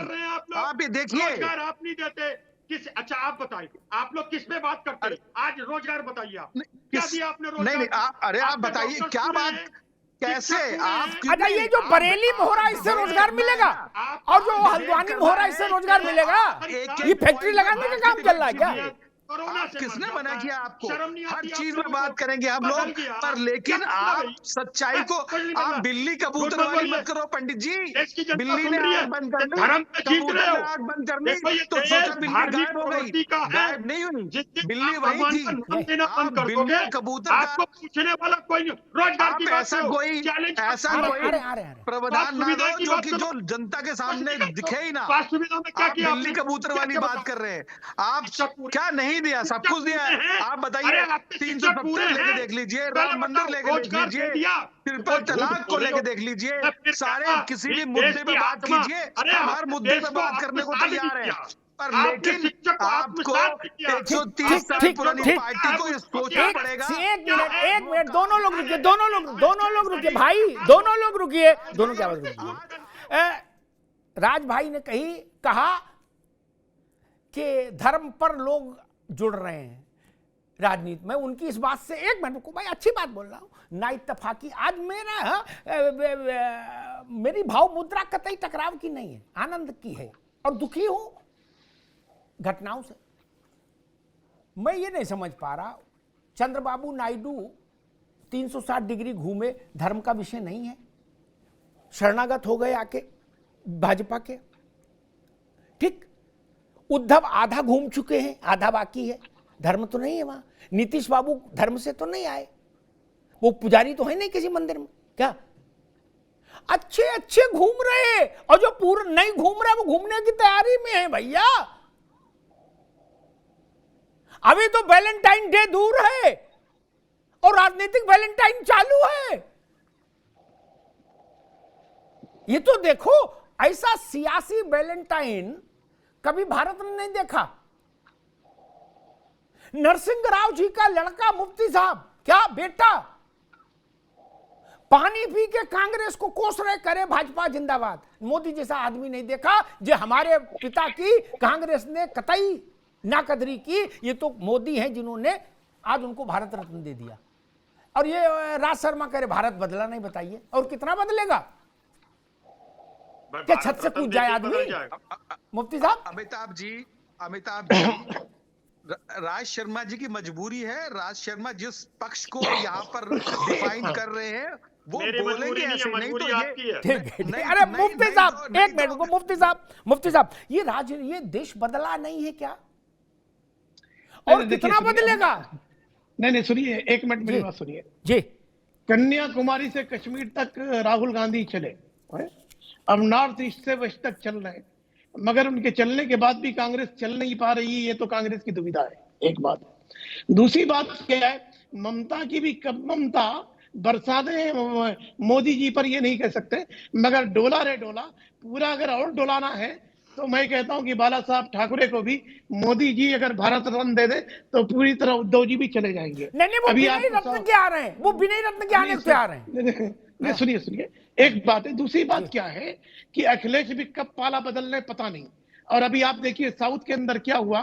आप ये देखिए। आप नहीं देते किस? अच्छा आप बताइए, आप लोग किस पे बात करते हैं? आज रोजगार बताइए, आप क्या दिया आपने रोजगार? नहीं, अरे आप बताइए क्या बात, कैसे आप? अच्छा, ये जो बरेली में हो रहा है इससे रोजगार मिलेगा, और जो हल्द्वानी में हो रहा है इससे रोजगार मिलेगा? ये फैक्ट्री लगाने का काम चल रहा है क्या? कोरोना से किसने मर मना जाता किया है। आपको? शर्म नहीं हर आती आप चीज में लोगों बात को? करेंगे हम बदल लोग, गया। पर लेकिन क्या मतलब आप है? सच्चाई को, कुछ नहीं आप मतलब। बिल्ली झूठ कबूतर बोल वाली रही है। मत करो पंडित जी। देश की जनता बिल्ली सुन ने रही है आंख बंद कर कि ली, धर्म पे जीत कबूतर रहे ने हो। आंख बंद कर ली, देखो ये तो देश सोचा बिल्ली धार्मिक गायब हो गई। प्रवृत्ति का है। गायब नहीं हुई, जिस दिन बिल्ली आप वही भगवान थी। का नाम लेना आप बंद कर बिल्ली दोगे, कबूतर का, आपको पूछने वाला कोई नहीं। रोजगार आप की बात ऐसा करो, कोई चैलेंज ऐसा आ रहे कोई आ रहे प्रावधान ना सुविधा दो की जो बात कि करो। जो जनता के सामने कुछ नहीं दिखे ही ना। स्वास्थ्य सुविधा में क्या आप किया बिल्ली आपने? कबूतर वाली क्या बात कर रहे हैं। आप शिक्षक पूरे क्या नहीं दिया? सब कुछ दिया पूरे हैं। है। आप अरे बताइए, आपके शिक्षक पूरे 370 लेके हैं। देख लीजिए, पहले राम मंदिर बताओ, लेके देख रोजगार दे लीजिए, दिया। ट्रिपल वो झूठ तलाक को बोल रहे लेके हो। देख लीजिए, मैं फिर सारे कहता, किसी भी इस मुद्दे देश पे की बात आत्मा। कीजिए, अरे हम हर आपने मुद्दे देश पे को बात करने को आत्मसात नहीं तैयार हैं। किया। पर आपने लेकिन शिक्षक को आपको आत्मसात नहीं किया। 130 साल ठीक, पुरानी ठीक, पार्टी को ये सोचना एक पड़ेगा। एक मिनट दोनों लोग रुकिए, दोनों लोग रुकिए भाई, दोनों लोग रुकिए, दोनों की आवाज रुकिए। राज भाई ने कहा कि धर्म पर लोग जुड़ रहे हैं राजनीति में, उनकी इस बात से, एक मिनट को भाई, अच्छी बात बोल रहा हूं ना इत्तफाकी। आज मेरी भाव मुद्रा कतई टकराव की नहीं है, आनंद की है, और दुखी हूं घटनाओं से। मैं ये नहीं समझ पा रहा, चंद्रबाबू नायडू 360 डिग्री घूमे, धर्म का विषय नहीं है, शरणागत हो गए आके भाजपा के। ठीक, उद्धव आधा घूम चुके हैं, आधा बाकी है, धर्म तो नहीं है वहां। नीतीश बाबू धर्म से तो नहीं आए, वो पुजारी तो है नहीं किसी मंदिर में, क्या अच्छे अच्छे घूम रहे हैं, और जो पूरा नहीं घूम रहा वो घूमने की तैयारी में है भैया। अभी तो वैलेंटाइन डे दूर है और राजनीतिक वैलेंटाइन चालू है। ये तो देखो, ऐसा सियासी वैलेंटाइन कभी भारत ने नहीं देखा। नरसिंह राव जी का लड़का मुफ्ती साहब, क्या बेटा, पानी पी के कांग्रेस को कोस रहे, करे भाजपा जिंदाबाद। मोदी जैसा आदमी नहीं देखा जो हमारे पिता की कांग्रेस ने कतई नाकदरी की। ये तो मोदी हैं जिन्होंने आज उनको भारत रत्न दे दिया। और ये राज शर्मा करे भारत बदला नहीं, बताइए और कितना बदलेगा? क्या छत से कूद जाए आदमी? मुफ्ती साहब, अमिताभ जी राज शर्मा जी की मजबूरी है। राज शर्मा जिस पक्ष को यहाँ पर डिफाइन कर रहे हैं वो बोलेंगे ऐसे, नहीं तो ये ठीक है। अरे मुफ्ती साहब, एक मिनट को, मुफ्ती साहब, ये देश बदला नहीं है क्या? और कितना बदलेगा? नहीं सुनिए, एक मिनट मेरी बात सुनिए जी। कन्याकुमारी से कश्मीर तक राहुल गांधी चले, अब नॉर्थ ईस्ट से वेस्ट तक चल रहे हैं, मगर उनके चलने के बाद भी कांग्रेस चल नहीं पा रही है। ये तो कांग्रेस की दुविधा है, एक बात। दूसरी बात क्या है, ममता की भी ममता बरसाते मोदी जी पर, ये नहीं कह सकते, मगर डोला रे डोला पूरा अगर और डोलाना है तो मैं कहता हूं कि बाला साहब ठाकरे को भी मोदी जी अगर भारत रत्न दे दे तो पूरी तरह उद्धव जी भी चले जाएंगे। नहीं, वो विनय रत्न के आ रहे हैं, वो विनय रत्न के आने को आ रहे हैं। सुनिए, एक बात है। दूसरी बात क्या है कि अखिलेश भी कब पाला बदलने पता नहीं। और अभी आप देखिए साउथ के अंदर क्या हुआ,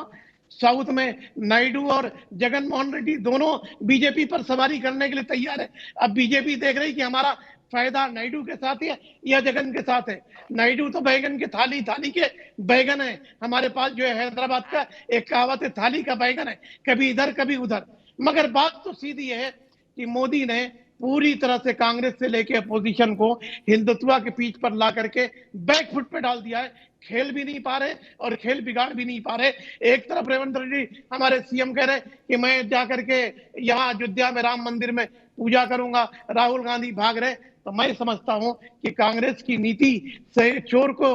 साउथ में नायडू और जगन मोहन रेड्डी दोनों बीजेपी पर सवारी करने के लिए तैयार है। अब बीजेपी देख रही कि हमारा फायदा नायडू के साथ है या जगन के साथ है। नायडू तो बैगन के थाली के बैगन है। हमारे पास जो है हैदराबाद का एक कहावत है, थाली का बैगन है, कभी इधर कभी उधर। मगर बात तो सीधी है कि मोदी ने पूरी तरह से कांग्रेस से लेके अपोजिशन को हिंदुत्व के पीठ पर ला करके बैक फुट पे डाल दिया है। खेल भी नहीं पा रहे और खेल बिगाड़ भी नहीं पा रहे। एक तरफ रेवंत रेड्डी हमारे सीएम कह रहे कि मैं जाकर के यहाँ अयोध्या में राम मंदिर में पूजा करूंगा, राहुल गांधी भाग रहे। तो मैं समझता हूं कि कांग्रेस की नीति से चोर को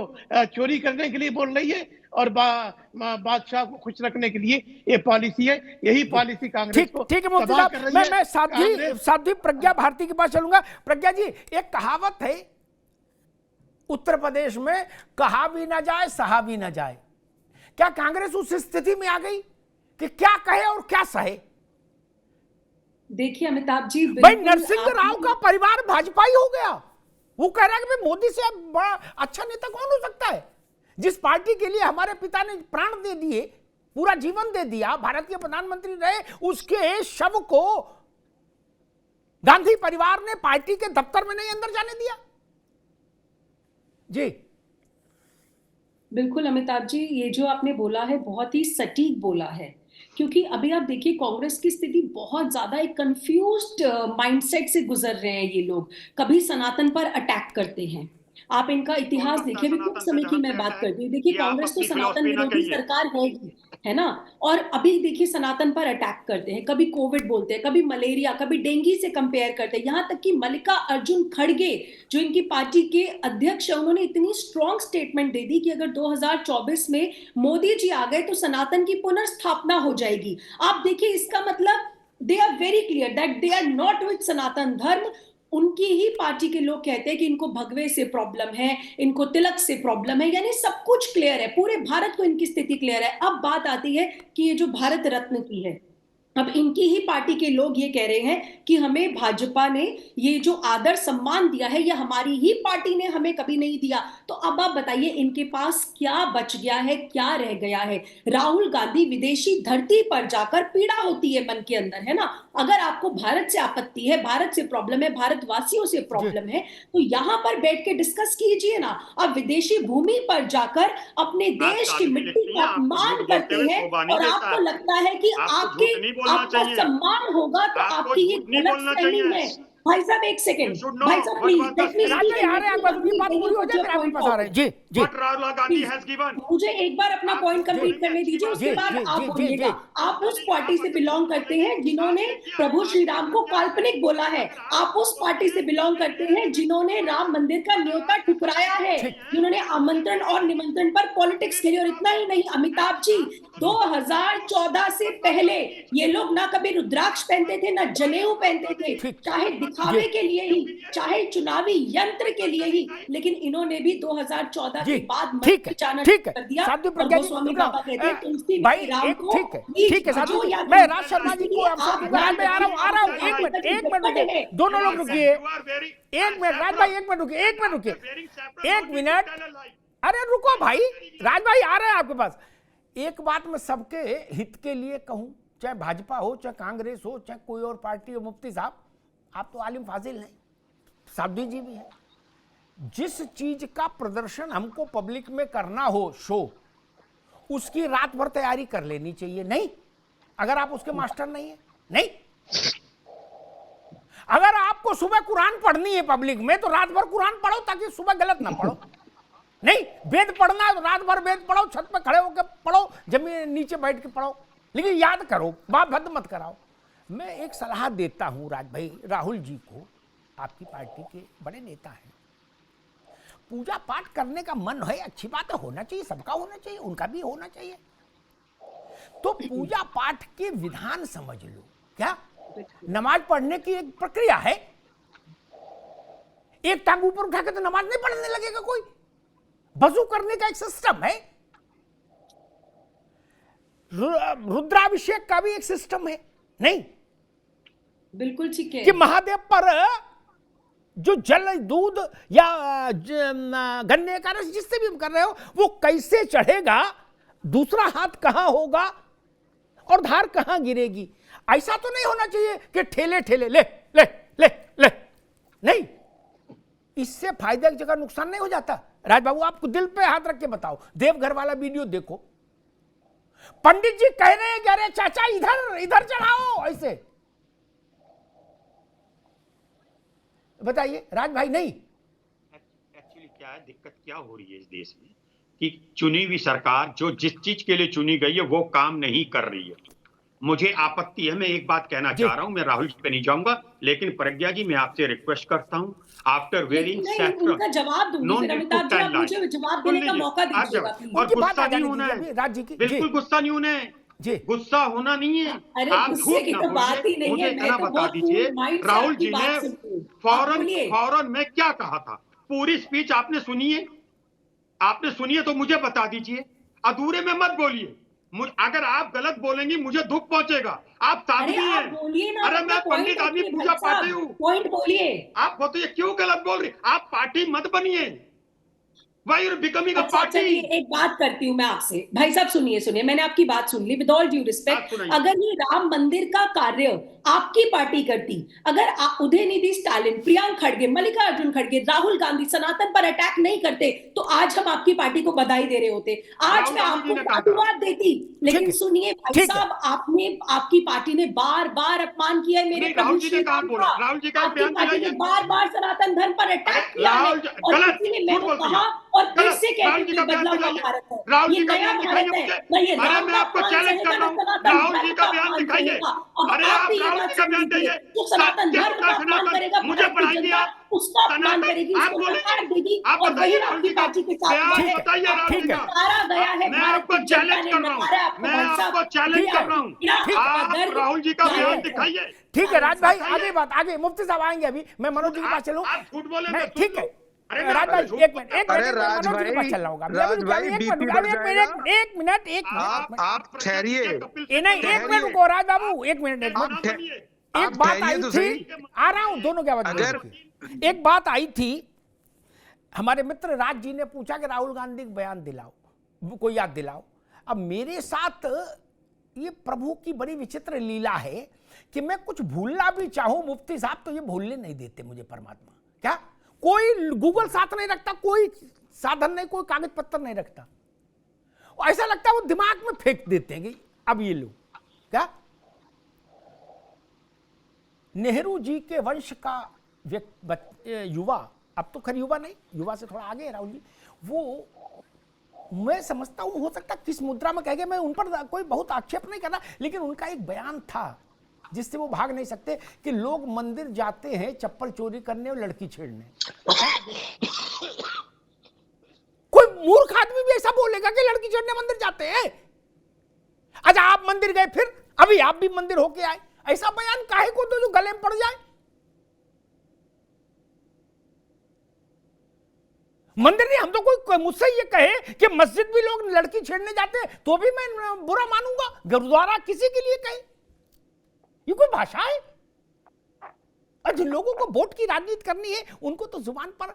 चोरी करने के लिए बोल रही है और बादशाह को खुश रखने के लिए ये पॉलिसी है। यही पॉलिसी कांग्रेस को ठीक है मुफ्ती साहब, मैं साध्वी प्रज्ञा भारती के पास चलूंगा। प्रज्ञा जी, एक कहावत है उत्तर प्रदेश में, कहा भी ना जाए सहा भी ना जाए। क्या कांग्रेस उस स्थिति में आ गई कि क्या कहे और क्या सहे? देखिए अमिताभ जी, भाई नरसिंह राव का परिवार भाजपा ही हो गया। वो कह रहा है कि मोदी से अब बड़ा अच्छा नेता कौन हो सकता है? जिस पार्टी के लिए हमारे पिता ने प्राण दे दिए, पूरा जीवन दे दिया, भारत के प्रधानमंत्री रहे, उसके शव को गांधी परिवार ने पार्टी के दफ्तर में नहीं अंदर जाने दिया। जी बिल्कुल अमिताभ जी, ये जो आपने बोला है बहुत ही सटीक बोला है। क्योंकि अभी आप देखिए कांग्रेस की स्थिति बहुत ज्यादा एक कंफ्यूज्ड माइंडसेट से गुजर रहे हैं ये लोग। कभी सनातन पर अटैक करते हैं, आप इनका इतिहास देखिए, भी कुछ समय की मैं बात करती हूँ। देखिए कांग्रेस तो सनातन विरोधी सरकार है ना, और अभी देखिए सनातन पर अटैक करते हैं, कभी कोविड बोलते हैं, कभी मलेरिया, कभी डेंगू से कंपेयर करते हैं। यहाँ तक कि मल्लिका अर्जुन खड़गे जो इनकी पार्टी के अध्यक्ष है, उन्होंने इतनी स्ट्रॉन्ग स्टेटमेंट दे दी कि अगर 2024 में मोदी जी आ गए तो सनातन की पुनर्स्थापना हो जाएगी। आप देखिए इसका मतलब they are very clear that they are not with Sanatan Dharma. उनकी ही पार्टी के लोग कहते हैं कि इनको भगवे से प्रॉब्लम है, इनको तिलक से प्रॉब्लम है, यानी सब कुछ क्लियर है, पूरे भारत को इनकी स्थिति क्लियर है। अब बात आती है कि ये जो भारत रत्न की है, अब इनकी ही पार्टी के लोग ये कह रहे हैं कि हमें भाजपा ने ये जो आदर सम्मान दिया है, ये हमारी ही पार्टी ने हमें कभी नहीं दिया। तो अब आप बताइए इनके पास क्या बच गया है, क्या रह गया है? राहुल गांधी विदेशी धरती पर जाकर पीड़ा होती है मन के अंदर, है ना। अगर आपको भारत से आपत्ति है, भारत से प्रॉब्लम है, भारतवासियों से प्रॉब्लम है, तो यहाँ पर बैठ के डिस्कस कीजिए ना। अब विदेशी भूमि पर जाकर अपने देश की मिट्टी का अपमान करते हैं और आपको लगता है कि आपका सम्मान होगा, तो आपकी ये गलतफहमी है। भाई साहब एक सेकंड, भाई साहब प्लीज लेट मी मुझे एक बार अपना पॉइंट कंप्लीट करने दीजिए, उसके बाद आप बोलिएगा। आप उस पार्टी से बिलोंग करते हैं जिन्होंने प्रभु श्री राम को काल्पनिक बोला है, आप उस पार्टी से बिलोंग करते हैं जिन्होंने राम मंदिर का न्योता ठुकराया है, जिन्होंने आमंत्रण और निमंत्रण पर पॉलिटिक्स खेली। और इतना ही नहीं, अमिताभ जी 2014 से पहले ये लोग ना कभी रुद्राक्ष पहनते थे, ना जनेऊ पहनते थे, चाहे दिखावे के लिए ही, चाहे चुनावी यंत्र के लिए ही, लेकिन इन्होंने भी 2014 के बाद ठीक है साधु प्रज्ञा जी, भाई ठीक है साधु, मैं राज शर्मा जी को आ रहा हूँ, एक मिनट दोनों लोग रुकिए, एक मिनट राज भाई, एक मिनट रुकिए, एक मिनट, अरे रुको भाई, राज भाई आ रहे हैं आपके पास। एक बात मैं सबके हित के लिए कहूं, चाहे भाजपा हो, चाहे कांग्रेस हो, चाहे कोई और पार्टी हो, मुफ्ती साहब आप तो आलिम फाजिल हैं, साधु जी भी हैं, जिस चीज का प्रदर्शन हमको पब्लिक में करना हो, शो, उसकी रात भर तैयारी कर लेनी चाहिए। नहीं, अगर आप उसके मास्टर नहीं है, नहीं, अगर आपको सुबह कुरान पढ़नी है पब्लिक में तो रात भर कुरान पढ़ो ताकि सुबह गलत ना पढ़ो। नहीं, वेद पढ़ना है तो रात भर वेद पढ़ो, छत पे खड़े होकर पढ़ो, जमीन नीचे बैठ के पढ़ो, लेकिन याद करो, बात भद्द मत कराओ। मैं एक सलाह देता हूं राज भाई, राहुल जी को, आपकी पार्टी के बड़े नेता हैं, पूजा पाठ करने का मन है, अच्छी बात है, होना चाहिए, सबका होना चाहिए, उनका भी होना चाहिए, तो पूजा पाठ के विधान समझ लो। क्या नमाज पढ़ने की एक प्रक्रिया है, एक टांग ऊपर उठा के तो नमाज नहीं पढ़ने लगेगा कोई, वजू करने का एक सिस्टम है, रुद्राभिषेक का भी एक सिस्टम है। नहीं, बिल्कुल ठीक है कि महादेव पर जो जल, दूध या गन्ने का रस जिससे भी कर रहे हो वो कैसे चढ़ेगा, दूसरा हाथ कहां होगा और धार कहां गिरेगी, ऐसा तो नहीं होना चाहिए कि ठेले ठेले ले ले ले ले। नहीं, इससे फायदे की जगह नुकसान नहीं हो जाता। राज बाबू आपको दिल पे हाथ रख के बताओ, देवघर वाला वीडियो देखो, पंडित जी कह रहे हैं कि अरे चाचा इधर इधर चढ़ाओ, ऐसे बताइए राज भाई। नहीं, एक्चुअली क्या है, दिक्कत क्या हो रही है इस देश में कि चुनी हुई सरकार जो जिस चीज के लिए चुनी गई है वो काम नहीं कर रही है। मुझे आपत्ति है, मैं एक बात कहना चाह रहा हूं, मैं राहुल जी पे नहीं जाऊंगा, लेकिन प्रज्ञा जी मैं आपसे रिक्वेस्ट करता हूं, आफ्टर वेयरिंग उनका जवाब दूंगी, अमिताभ जी आप मुझे जवाब देने का मौका दीजिएगा प्लीज। और गुस्सा नहीं होना है, बिल्कुल गुस्सा नहीं होना है, गुस्सा होना नहीं है। आप झूठ ना बोलिए, मुझे इतना बता दीजिए, राहुल जी ने फौरन मैं क्या कहा था, पूरी स्पीच आपने सुनी है? आपने सुनी है तो मुझे बता दीजिए, अधूरे में मत बोलिए। अगर आप गलत बोलेंगी मुझे दुख पहुंचेगा। आप साध्वी हैं, अरे मैं पंडित आदमी पूजा पाठी हूँ, पॉइंट बोलिए। आप बताइए क्यों गलत बोल रही? आप पार्टी मत बनिए, Why you're becoming a अच्छा, party? चलिए एक बात करती हूँ मैं आपसे। भाई साहब सुनिए, मैंने आपकी बात सुन ली, विद ऑल ड्यू रिस्पेक्ट। अगर ये राम मंदिर का कार्य आपकी पार्टी करती, अगर उदयनिधि स्टालिन, प्रियंक खड़गे, मल्लिकार्जुन खड़गे, राहुल गांधी सनातन पर अटैक नहीं करते, तो आज हम आपकी पार्टी को बधाई दे रहे होते, आज मैं आपको साधुवाद देती। लेकिन सुनिए भाई साहब, आपकी पार्टी ने बार बार अपमान किया है मेरे प्रभु श्री राम का। आपकी पार्टी ने बार बार सनातन धर्म पर अटैक किया है, और इसीलिए मैंने कहा और फिर से कहती हूँ, बदला हुआ भारत है, ये नया भारत है, न ये राम का अपमान सहेगा, न सनातन धर्म का अपमान सहेगा। और आप भी ये बात समझ लीजिए, जो सनातन धर्म का अपमान करेगा, भारत की जनता उसका अपमान करेगी, उसको नकार देगी, और वही आपकी पार्टी के साथ है। नकारा गया है, भारत की जनता ने नकारा आपको। राहुल जी का बयान दिखाइए। ठीक है राज भाई, आगे मुफ्ती साहब आएंगे, अभी मैं मनोज जी के पास चलूं। ठीक है राज भाई, एक मिनट मनोज जी के पास चल रहा होगा। एक मिनट आप ठहरिए, नहीं, एक मिनट रुको राज बाबू, एक मिनट एक बात आई थी, आ रहा हूं, दोनों क्या बात। एक बात आई थी, हमारे मित्र राज जी ने पूछा कि राहुल गांधी का बयान दिलाओ, कोई याद दिलाओ। अब मेरे साथ ये प्रभु की बड़ी विचित्र लीला है कि मैं कुछ भूलना भी चाहूं, मुफ्ती साहब तो ये भूलने नहीं देते मुझे परमात्मा। क्या कोई गूगल साथ नहीं रखता, कोई साधन नहीं, कोई कागज पत्तर नहीं रखता, ऐसा लगता है वो दिमाग में फेंक देते हैं कि अब ये लो। क्या नेहरू जी के वंश का युवा, अब तो खैर युवा नहीं, युवा से थोड़ा आगे है राहुल जी, वो मैं समझता हूं, हो सकता किस मुद्रा में कह गए, मैं उन पर कोई बहुत आक्षेप नहीं करना, लेकिन उनका एक बयान था जिससे वो भाग नहीं सकते कि लोग मंदिर जाते हैं चप्पल चोरी करने और लड़की छेड़ने। कोई मूर्ख आदमी भी ऐसा बोलेगा कि लड़की छेड़ने मंदिर जाते हैं? अच्छा आप मंदिर गए, फिर अभी आप भी मंदिर होके आए, ऐसा बयान काहे को तो जो गले में पड़ जाए। मंदिर नहीं, हम तो कोई मुझसे ये कहे कि मस्जिद भी लोग लड़की छेड़ने जाते हैं तो भी मैं बुरा मानूंगा, गुरुद्वारा किसी के लिए कहे, ये कोई भाषा है? और जिन लोगों को वोट की राजनीति करनी है उनको तो जुबान पर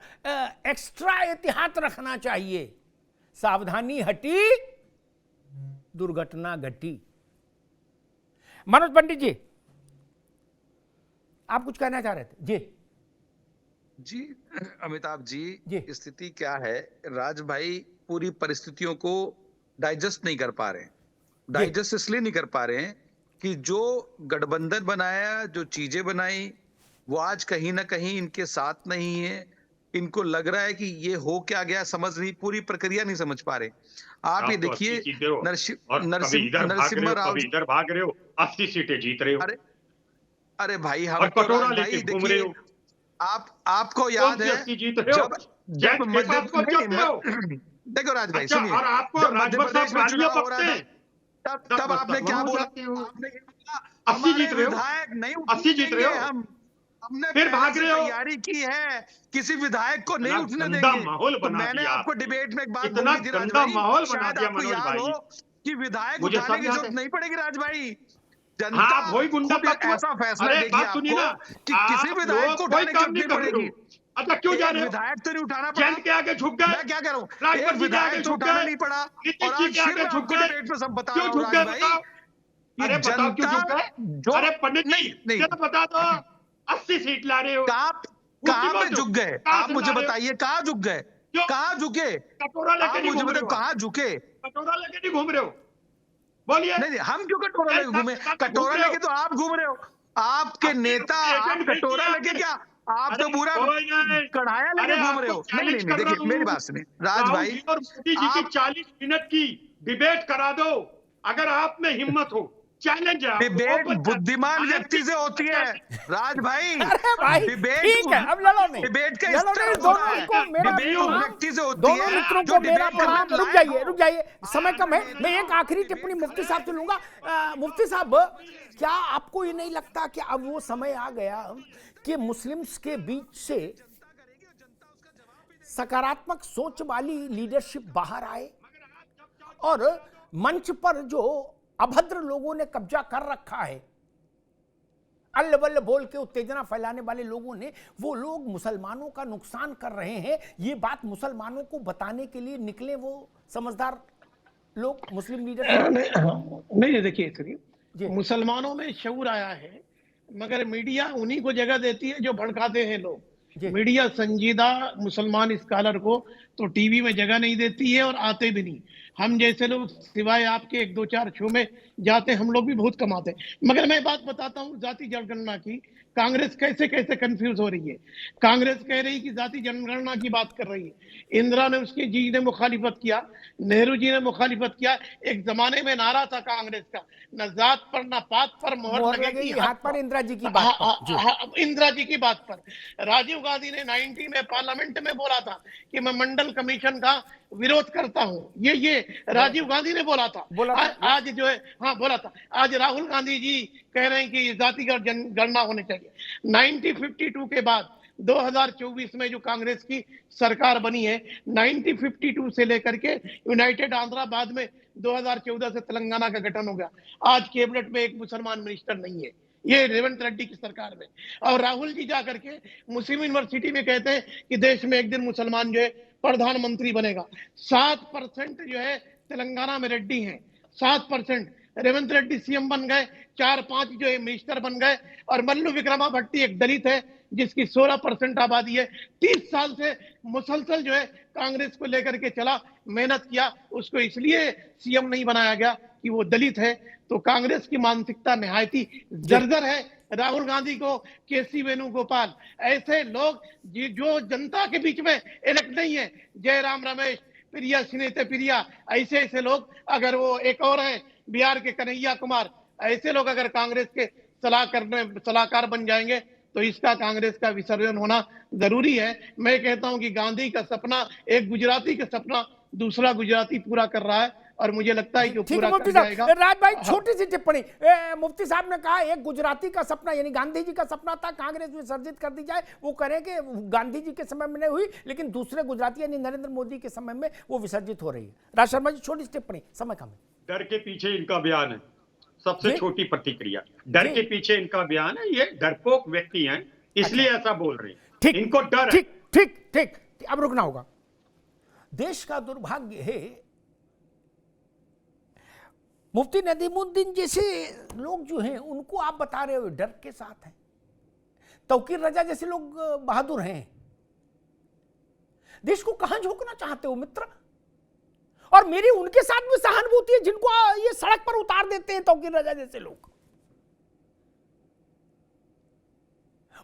एक्स्ट्रा एहतियात रखना चाहिए। सावधानी हटी, दुर्घटना घटी। मनोज पंडित जी, आप कुछ कहना चाह रहे थे? जी अमिताभ जी, स्थिति क्या है, राज भाई पूरी परिस्थितियों को डाइजेस्ट नहीं कर पा रहे हैं। डाइजेस्ट इसलिए नहीं कर पा रहे हैं कि जो गठबंधन बनाया, जो चीजें बनाई, वो आज कहीं ना कहीं इनके साथ नहीं है। इनको लग रहा है कि ये हो क्या गया, समझ नहीं, पूरी प्रक्रिया नहीं समझ पा रहे। आप ये देखिए, नरसिम्हा राव इधर भाग रहे हो, 80 सीटें जीत रहे हो। अरे भाई, हम कटोरा लेके घूम रहे हो। आपको याद है जब देखो राज भाई, सुनिए, और आपको मध्य प्रदेश में चुनाव हो रहा था, तब आपने क्या बोला? 80 जीत रहे हो, विधायक नहीं, 80 जीत रहे हो, हमने फिर भाग रहे हो। तैयारी की है, किसी विधायक को नहीं उठने देंगे। माहौल बना मैंने दिया आपको डिबेट में एक बात इतना बोली थी राज गंदा भाई, माहौल बना दिया आपको मनोज याद भाई हो कि विधायक मुझे उठाने सब की याद जरूरत है। नहीं पड़ेगी राज भाई। हाँ, जनता वही गुंडा खुद ऐसा फैसला देगी बात सुनिए ना, आपको कि किसी विधायक को उठाने की जरूरत नहीं पड़ेगी। अच्छा क्यों जा रहे हो? विधायक तो नहीं उठाना पड़ा, के आगे झुक गए, मैं क्या करूं? राजभर एक जी के आगे विधायक तो झुक उठाना गए, नहीं पड़ा, और आज के आगे फिर झुक आपको गए, डिबेट में सब बता क्यों रहा हूं झुक गए राज भाई। बताओ? अरे बताओ क्यों झुक गए? जो अरे पंडित जी नहीं तो बता दो, 80 सीट ला रहे हो, कहां पे झुक गए? आप मुझे बताइए, कहां झुक गए? कहां झुके? कटोरा लेके नहीं घूम रहे हो? कहां झुके? कटोरा लेके नहीं घूम रहे हो, बोलिए। नहीं, हम क्यों कटोरा लेके घूमे? कटोरा लेके तो आप घूम रहे हो, आपके नेता। आप कटोरा लेके क्या, आप तो पूरा कढ़ाया लेके घूम रहे हो। नहीं, देखिए मेरी बात सुनिए राज भाई, और मोदी जी की 40 मिनट की डिबेट करा दो, अगर आप में हिम्मत हो। चैलेंज है, डिबेट बुद्धिमान व्यक्ति से होती है राज भाई। अरे भाई डिबेट ठीक है, अब लड़ो नहीं, डिबेट का लड़ो नहीं, दोनों को मेरा व्यक्ति से होती दोनों है, मित्रों जो को मेरा डिबेट प्रणाम। करने रुक जाइए, समय कम है, मैं एक आखिरी टिप्पणी मुफ्ती साहब से लूंगा। मुफ्ती साहब, क्या आपको ये नहीं लगता कि अब वो समय आ गया कि मुस्लिम्स के बीच से सकारात्मक सोच वाली लीडरशिप बाहर आए और मंच पर जो अभद्र लोगों ने कब्जा कर रखा है, अल्ल बल्ल बोल के उत्तेजना फैलाने वाले लोगों ने, वो लोग मुसलमानों का नुकसान कर रहे हैं, ये बात मुसलमानों को बताने के लिए निकले वो समझदार लोग, मुस्लिम लीडर। नहीं देखिए सुनिए, मुसलमानों में शऊर आया है, मगर मीडिया उन्हीं को जगह देती है जो भड़काते हैं लोग। मीडिया संजीदा मुसलमान स्कॉलर को तो टीवी में जगह नहीं देती है और आते भी नहीं। हम जैसे लोग सिवाय आपके 1-2-4 शो में जाते, हम लोग भी बहुत कमाते हैं। मगर मैं बात बताता हूँ जाति जनगणना की, कांग्रेस कैसे कैसे कंफ्यूज हो रही है। कांग्रेस कह रही कि जाति जनगणना की बात कर रही है, इंदिरा ने उसकी जी ने मुखालिफत किया, नेहरू जी ने मुखालिफत किया। एक जमाने में नारा था कांग्रेस का, न जात पर न पात पर मोहर लगेगी हाथ पर। इंदिरा जी की बात पर, इंदिरा जी की बात पर राजीव गांधी ने 90 में पार्लियामेंट में बोला था कि मैं मंडल कमीशन का विरोध करता हूं। ये राजीव गांधी ने बोला था। आज जो है, हाँ बोला था। आज राहुल गांधी जी कह रहे हैं कि जातिगत जनगणना होनी चाहिए। 1952 के बाद 2024 में जो कांग्रेस की सरकार बनी है, 1952 से लेकर के यूनाइटेड आंध्रा, बाद में 2014 से तेलंगाना का गठन हो गया। आज कैबिनेट में एक मुसलमान मिनिस्टर नहीं है, ये रेवंत रेड्डी की सरकार में। और राहुल जी जाकर के मुस्लिम यूनिवर्सिटी में कहते हैं कि देश में एक दिन मुसलमान जो है प्रधानमंत्री बनेगा। 7% जो है तेलंगाना में रेड्डी हैं, 7%। रेवंत रेड्डी सीएम बन गए, 4-5 जो है मिनिस्टर बन गए। और मल्लू विक्रमा भट्टी एक दलित है जिसकी 16% आबादी है। 30 साल से मुसलसल जो है कांग्रेस को लेकर के चला, मेहनत किया, उसको इसलिए सीएम नहीं बनाया गया कि वो दलित है। तो कांग्रेस की मानसिकता निहायती जर्जर है। राहुल गांधी को, केसी वेणुगोपाल, ऐसे लोग जो जनता के बीच में इलेक्ट नहीं है, जयराम रमेश, प्रिया सिनेते प्रिया, ऐसे लोग, अगर वो एक और हैं बिहार के कन्हैया कुमार, ऐसे लोग अगर कांग्रेस के सलाहकार बन जाएंगे तो इसका कांग्रेस का विसर्जन होना जरूरी है। मैं कहता हूं कि गांधी का सपना, एक गुजराती का सपना दूसरा गुजराती पूरा कर रहा है और मुझे लगता है कि वो पूरा कर जाएगा। राज भाई, छोटी सी टिप्पणी, मुफ्ती साहब ने कहा एक गुजराती का सपना, यानी गांधी जी का सपना था कांग्रेस विसर्जित कर दी जाए। वो करें कि गांधी जी के समय में नहीं हुई, लेकिन दूसरे गुजराती यानी नरेंद्र मोदी के समय में वो विसर्जित हो रही है। राज शर्मा जी, छोटी सी टिप्पणी, समय कम है। डर के पीछे इनका बयान है, सबसे छोटी प्रतिक्रिया। डर के पीछे इनका बयान है, ये डरपोक व्यक्ति हैं, इसलिए ऐसा बोल रहे हैं। इनको डर है। ठीक, अब रुकना होगा। देश का दुर्भाग्य है, मुफ्ती नदीमुद्दीन जैसे लोग जो हैं उनको आप बता रहे हो डर के साथ हैं, तौकीर रजा जैसे लोग बहादुर हैं। देश को कहां झोंकना चाहते हो मित्र? और मेरी उनके साथ भी सहानुभूति है जिनको ये सड़क पर उतार देते हैं तौकीर रजा जैसे लोग।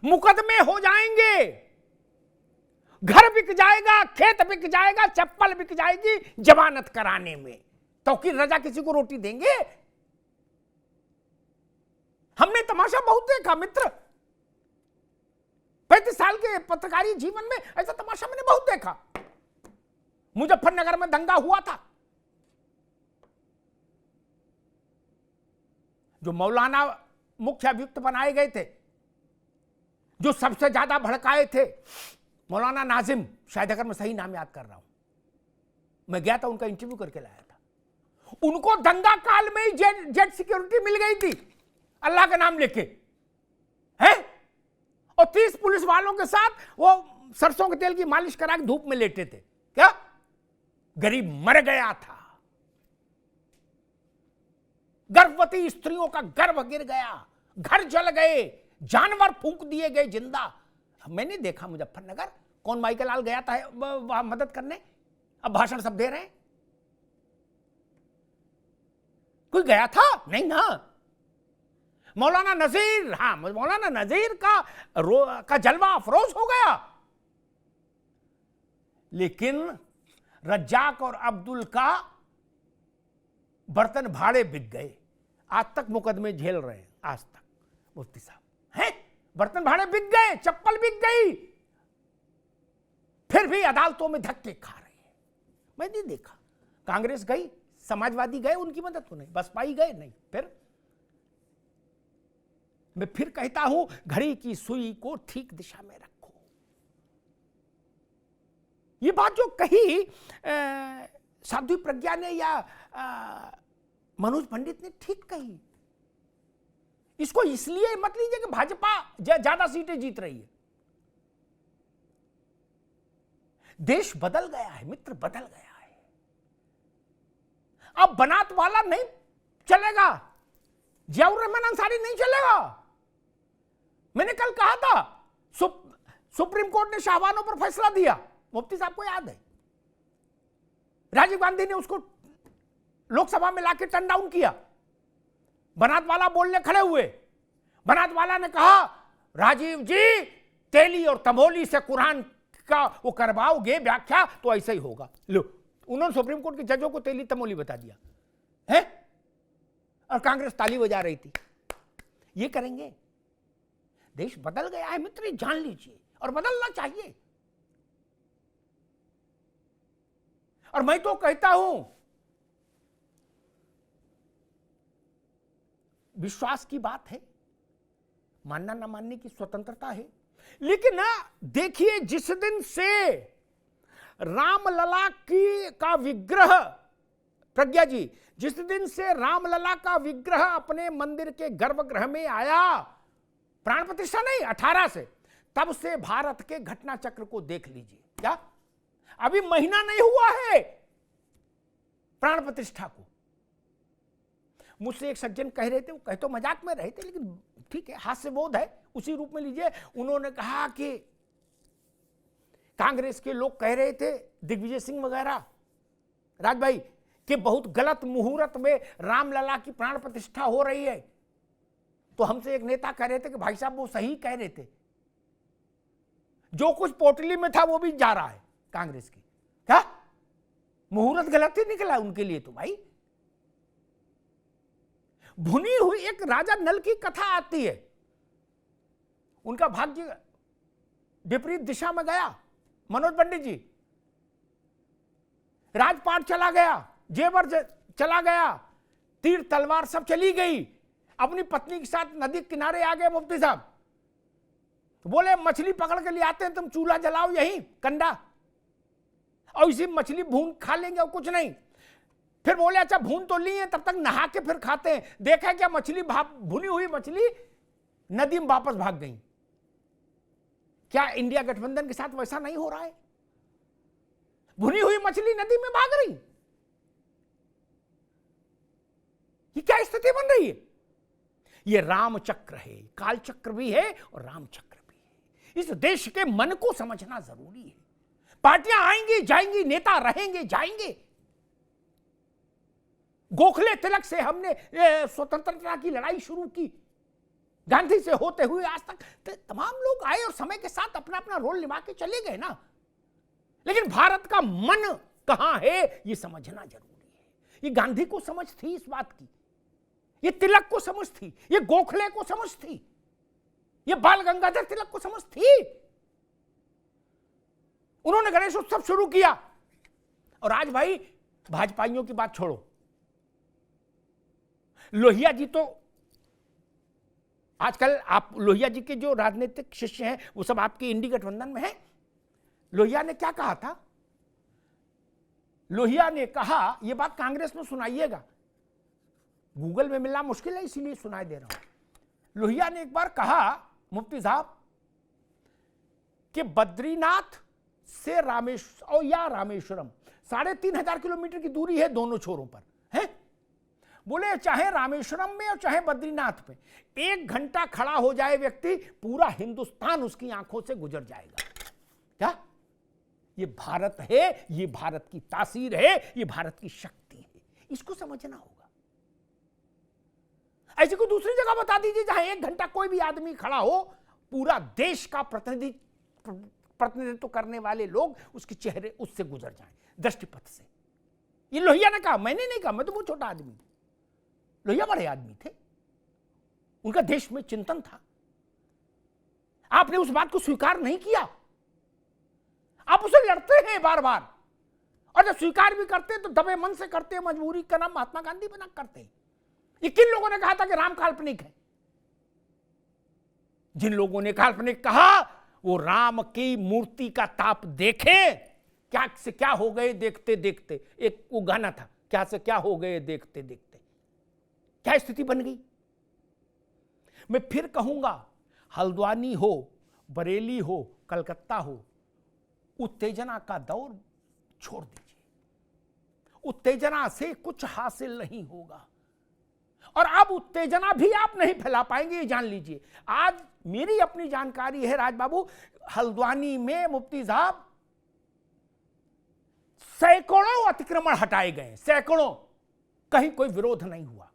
मुकदमे हो जाएंगे, घर बिक जाएगा, खेत बिक जाएगा, चप्पल बिक जाएगी जमानत कराने में। तौकीर रजा किसी को रोटी देंगे? हमने तमाशा बहुत देखा मित्र, 35 साल के पत्रकारी जीवन में ऐसा तमाशा मैंने बहुत देखा। मुजफ्फरनगर में दंगा हुआ था, जो मौलाना मुख्य अभियुक्त बनाए गए थे, जो सबसे ज्यादा भड़काए थे, मौलाना नाजिम, शायद अगर मैं सही नाम याद कर रहा हूं, मैं गया था उनका इंटरव्यू करके लाया था। उनको दंगा काल में ही जेट सिक्योरिटी मिल गई थी अल्लाह का नाम लेके, हैं? और 30 पुलिस वालों के साथ वो सरसों के तेल की मालिश करा के धूप में लेटे थे। क्या गरीब मर गया था, गर्भवती स्त्रियों का गर्भ गिर गया, घर जल गए, जानवर फूंक दिए गए जिंदा। मैंने देखा मुजफ्फरनगर, कौन माइकल लाल गया था वहां मदद करने, अब भाषण सब दे रहे हैं। कोई गया था? नहीं ना। मौलाना नजीर, हाँ मौलाना नजीर का जलवा अफरोज हो गया, लेकिन रज्जाक और अब्दुल का बर्तन भाड़े बिक गए। आज तक मुकदमे झेल रहे हैं, आज तक मुफ्ती साहब हैं, बर्तन भाड़े बिक गए, चप्पल बिक गई, फिर भी अदालतों में धक्के खा रहे हैं। मैंने देखा कांग्रेस गई, समाजवादी गए, उनकी मदद तो नहीं, बसपाई गए नहीं। फिर मैं फिर कहता हूं, घड़ी की सुई को ठीक दिशा में रखो। ये बात जो कही साध्वी प्रज्ञा ने या मनोज पंडित ने, ठीक कही। इसको इसलिए मत लीजिए कि भाजपा ज्यादा सीटें जीत रही है। देश बदल गया है मित्र, बदल गया है। अब बनात वाला नहीं चलेगा, जियाउर रहमान अंसारी नहीं चलेगा। मैंने कल कहा था सुप्रीम कोर्ट ने शाहबानों पर फैसला दिया, मुफ्ती साहब को याद है। राजीव गांधी ने उसको लोकसभा में लाके टर्न डाउन किया। बनात वाला बोलने खड़े हुए, बनात वाला ने कहा राजीव जी तेली और तमोली से कुरान का वो करवाओगे व्याख्या तो ऐसा ही होगा। लो, उन्होंने सुप्रीम कोर्ट के जजों को तेली तमोली बता दिया है, और कांग्रेस ताली बजा रही थी। ये करेंगे। देश बदल गया है मित्र, जान लीजिए, और बदलना चाहिए। और मैं तो कहता हूं विश्वास की बात है, मानना ना मानने की स्वतंत्रता है, लेकिन ना देखिए जिस दिन से रामलला का विग्रह, प्रज्ञा जी, जिस दिन से रामलला का विग्रह अपने मंदिर के गर्भगृह में आया, प्राण प्रतिष्ठा नहीं 18 से, तब से भारत के घटना चक्र को देख लीजिए। क्या अभी महीना नहीं हुआ है प्राण प्रतिष्ठा को। मुझसे एक सज्जन कह रहे थे, वो कह तो मजाक में रहे थे, लेकिन ठीक है, हास्य बोध है, उसी रूप में लीजिए। उन्होंने कहा कि कांग्रेस के लोग कह रहे थे, दिग्विजय सिंह वगैरह, राज भाई, कि बहुत गलत मुहूर्त में रामलला की प्राण प्रतिष्ठा हो रही है। तो हमसे एक नेता कह रहे थे कि भाई साहब वो सही कह रहे थे, जो कुछ पोटली में था वो भी जा रहा है कांग्रेस की। क्या मुहूर्त गलत ही निकला उनके लिए तो भाई। भुनी हुई एक राजा नल की कथा आती है, उनका भाग्य विपरीत दिशा में गया। मनोज पंडित जी, राजपाट चला गया, जेवर चला गया, तीर तलवार सब चली गई, अपनी पत्नी के साथ नदी किनारे आ गए। मुफ्ती साहब बोले मछली पकड़ के ले आते हैं, तुम चूल्हा जलाओ यहीं कंडा, और इसी मछली भून खा लेंगे और कुछ नहीं। फिर बोले अच्छा भून तो ली है, तब तक नहा के फिर खाते हैं। देखा क्या मछली भुनी हुई मछली नदी में वापस भाग गई। क्या इंडिया गठबंधन के साथ वैसा नहीं हो रहा है? भुनी हुई मछली नदी में भाग रही, ये क्या स्थिति बन रही है? ये राम चक्र है, काल चक्र भी है और राम चक्र भी है। इस देश के मन को समझना जरूरी है। पार्टियां आएंगी जाएंगी, नेता रहेंगे जाएंगे। गोखले तिलक से हमने स्वतंत्रता की लड़ाई शुरू की, गांधी से होते हुए आज तक तो तमाम लोग आए और समय के साथ अपना अपना रोल निभा के चले गए ना। लेकिन भारत का मन कहां है ये समझना जरूरी है। ये गांधी को समझ थी इस बात की, ये तिलक को समझ थी, ये गोखले को समझ थी, ये बाल गंगाधर तिलक को समझ थी। उन्होंने गणेश उत्सव शुरू किया। और आज भाई भाजपाइयों की बात छोड़ो, लोहिया जी तो आजकल, आप लोहिया जी के जो राजनीतिक शिष्य हैं वो सब आपके इंडी गठबंधन में हैं। लोहिया ने क्या कहा था? लोहिया ने कहा, यह बात कांग्रेस में सुनाइएगा, गूगल में मिलना मुश्किल है इसीलिए सुनाई दे रहा हूं। लोहिया ने एक बार कहा मुफ्ती साहब कि बद्रीनाथ से रामेश्वरम 3,500 किलोमीटर की दूरी है दोनों छोरों पर है। बोले चाहे रामेश्वरम में और चाहे बद्रीनाथ में 1 घंटा खड़ा हो जाए व्यक्ति, पूरा हिंदुस्तान उसकी आंखों से गुजर जाएगा। क्या ये भारत है, ये भारत की तासीर है, ये भारत की शक्ति है, इसको समझना होगा। ऐसी कोई दूसरी जगह बता दीजिए जहां 1 घंटा कोई भी आदमी खड़ा हो, पूरा देश का प्रतिनिधित्व करने वाले लोग उसके चेहरे उससे गुजर जाएं दृष्टिपथ से। ये लोहिया ने कहा, मैंने नहीं कहा, मैं तो बहुत छोटा आदमी। लोहिया बड़े आदमी थे, उनका देश में चिंतन था। आपने उस बात को स्वीकार नहीं किया, आप उसे लड़ते हैं बार बार, और जब स्वीकार भी करते हैं तो दबे मन से करते हैं, मजबूरी का नाम महात्मा गांधी बना करते हैं। ये किन लोगों ने कहा था कि राम काल्पनिक है? जिन लोगों ने काल्पनिक कहा वो राम की मूर्ति का ताप देखे, क्या से क्या हो गए देखते देखते। एक वो गाना था, क्या से क्या हो गए देखते देखते। क्या स्थिति बन गई? मैं फिर कहूंगा, हल्द्वानी हो, बरेली हो, कलकत्ता हो, उत्तेजना का दौर छोड़ दीजिए। उत्तेजना से कुछ हासिल नहीं होगा और अब उत्तेजना भी आप नहीं फैला पाएंगे, ये जान लीजिए। आज मेरी अपनी जानकारी है राजबाबू, हल्द्वानी में मुफ्ती साहब सैकड़ों अतिक्रमण हटाए गए, सैकड़ों, कहीं कोई विरोध नहीं हुआ।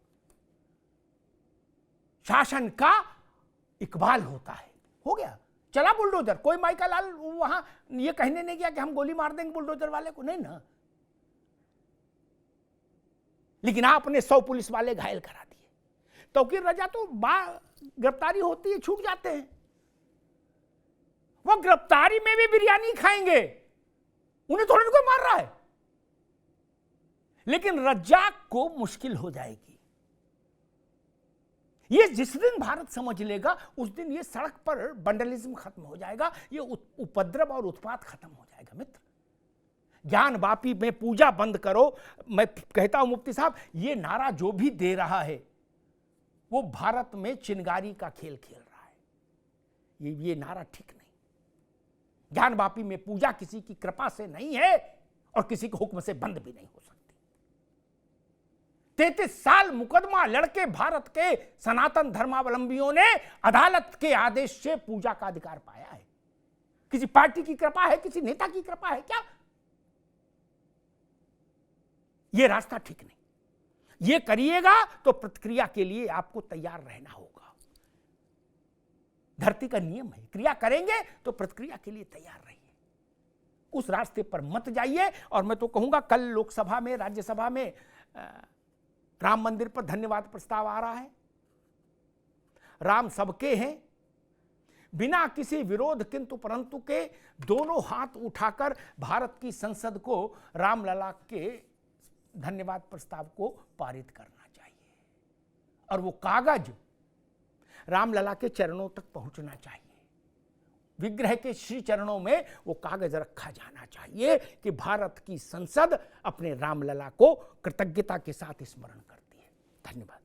शासन का इकबाल होता है, हो गया, चला बुलडोजर। कोई माइका लाल वहां ये कहने नहीं गया कि हम गोली मार देंगे बुलडोजर वाले को, नहीं ना। लेकिन आपने 100 पुलिस वाले घायल करा दिए। तौकीर रजा तो गिरफ्तारी होती है, छूट जाते हैं, वो गिरफ्तारी में भी बिरयानी खाएंगे, उन्हें थोड़ा कोई मार रहा है। लेकिन रज्जाक को मुश्किल हो जाएगी। ये जिस दिन भारत समझ लेगा उस दिन ये सड़क पर बंडलिज्म खत्म हो जाएगा, ये उपद्रव और उत्पात खत्म हो जाएगा। मित्र, ज्ञान वापी में पूजा बंद करो, मैं कहता हूं मुफ्ती साहब, ये नारा जो भी दे रहा है वो भारत में चिनगारी का खेल खेल रहा है। ये नारा ठीक नहीं। ज्ञान वापी में पूजा किसी की कृपा से नहीं है और किसी के हुक्म से बंद भी नहीं हो सकती। 33 साल मुकदमा लड़के भारत के सनातन धर्मावलंबियों ने अदालत के आदेश से पूजा का अधिकार पाया है। किसी पार्टी की कृपा है, किसी नेता की कृपा है क्या? यह रास्ता ठीक नहीं। ये करिएगा तो प्रतिक्रिया के लिए आपको तैयार रहना होगा। धरती का नियम है, क्रिया करेंगे तो प्रतिक्रिया के लिए तैयार रहिए, उस रास्ते पर मत जाइए। और मैं तो कहूंगा, कल लोकसभा में, राज्यसभा में राम मंदिर पर धन्यवाद प्रस्ताव आ रहा है। राम सबके हैं, बिना किसी विरोध किंतु परंतु के दोनों हाथ उठाकर भारत की संसद को रामलला के धन्यवाद प्रस्ताव को पारित करना चाहिए और वो कागज रामलला के चरणों तक पहुंचना चाहिए। विग्रह के श्री चरणों में वो कागज रखा जाना चाहिए कि भारत की संसद अपने रामलला को कृतज्ञता के साथ स्मरण करती है। धन्यवाद।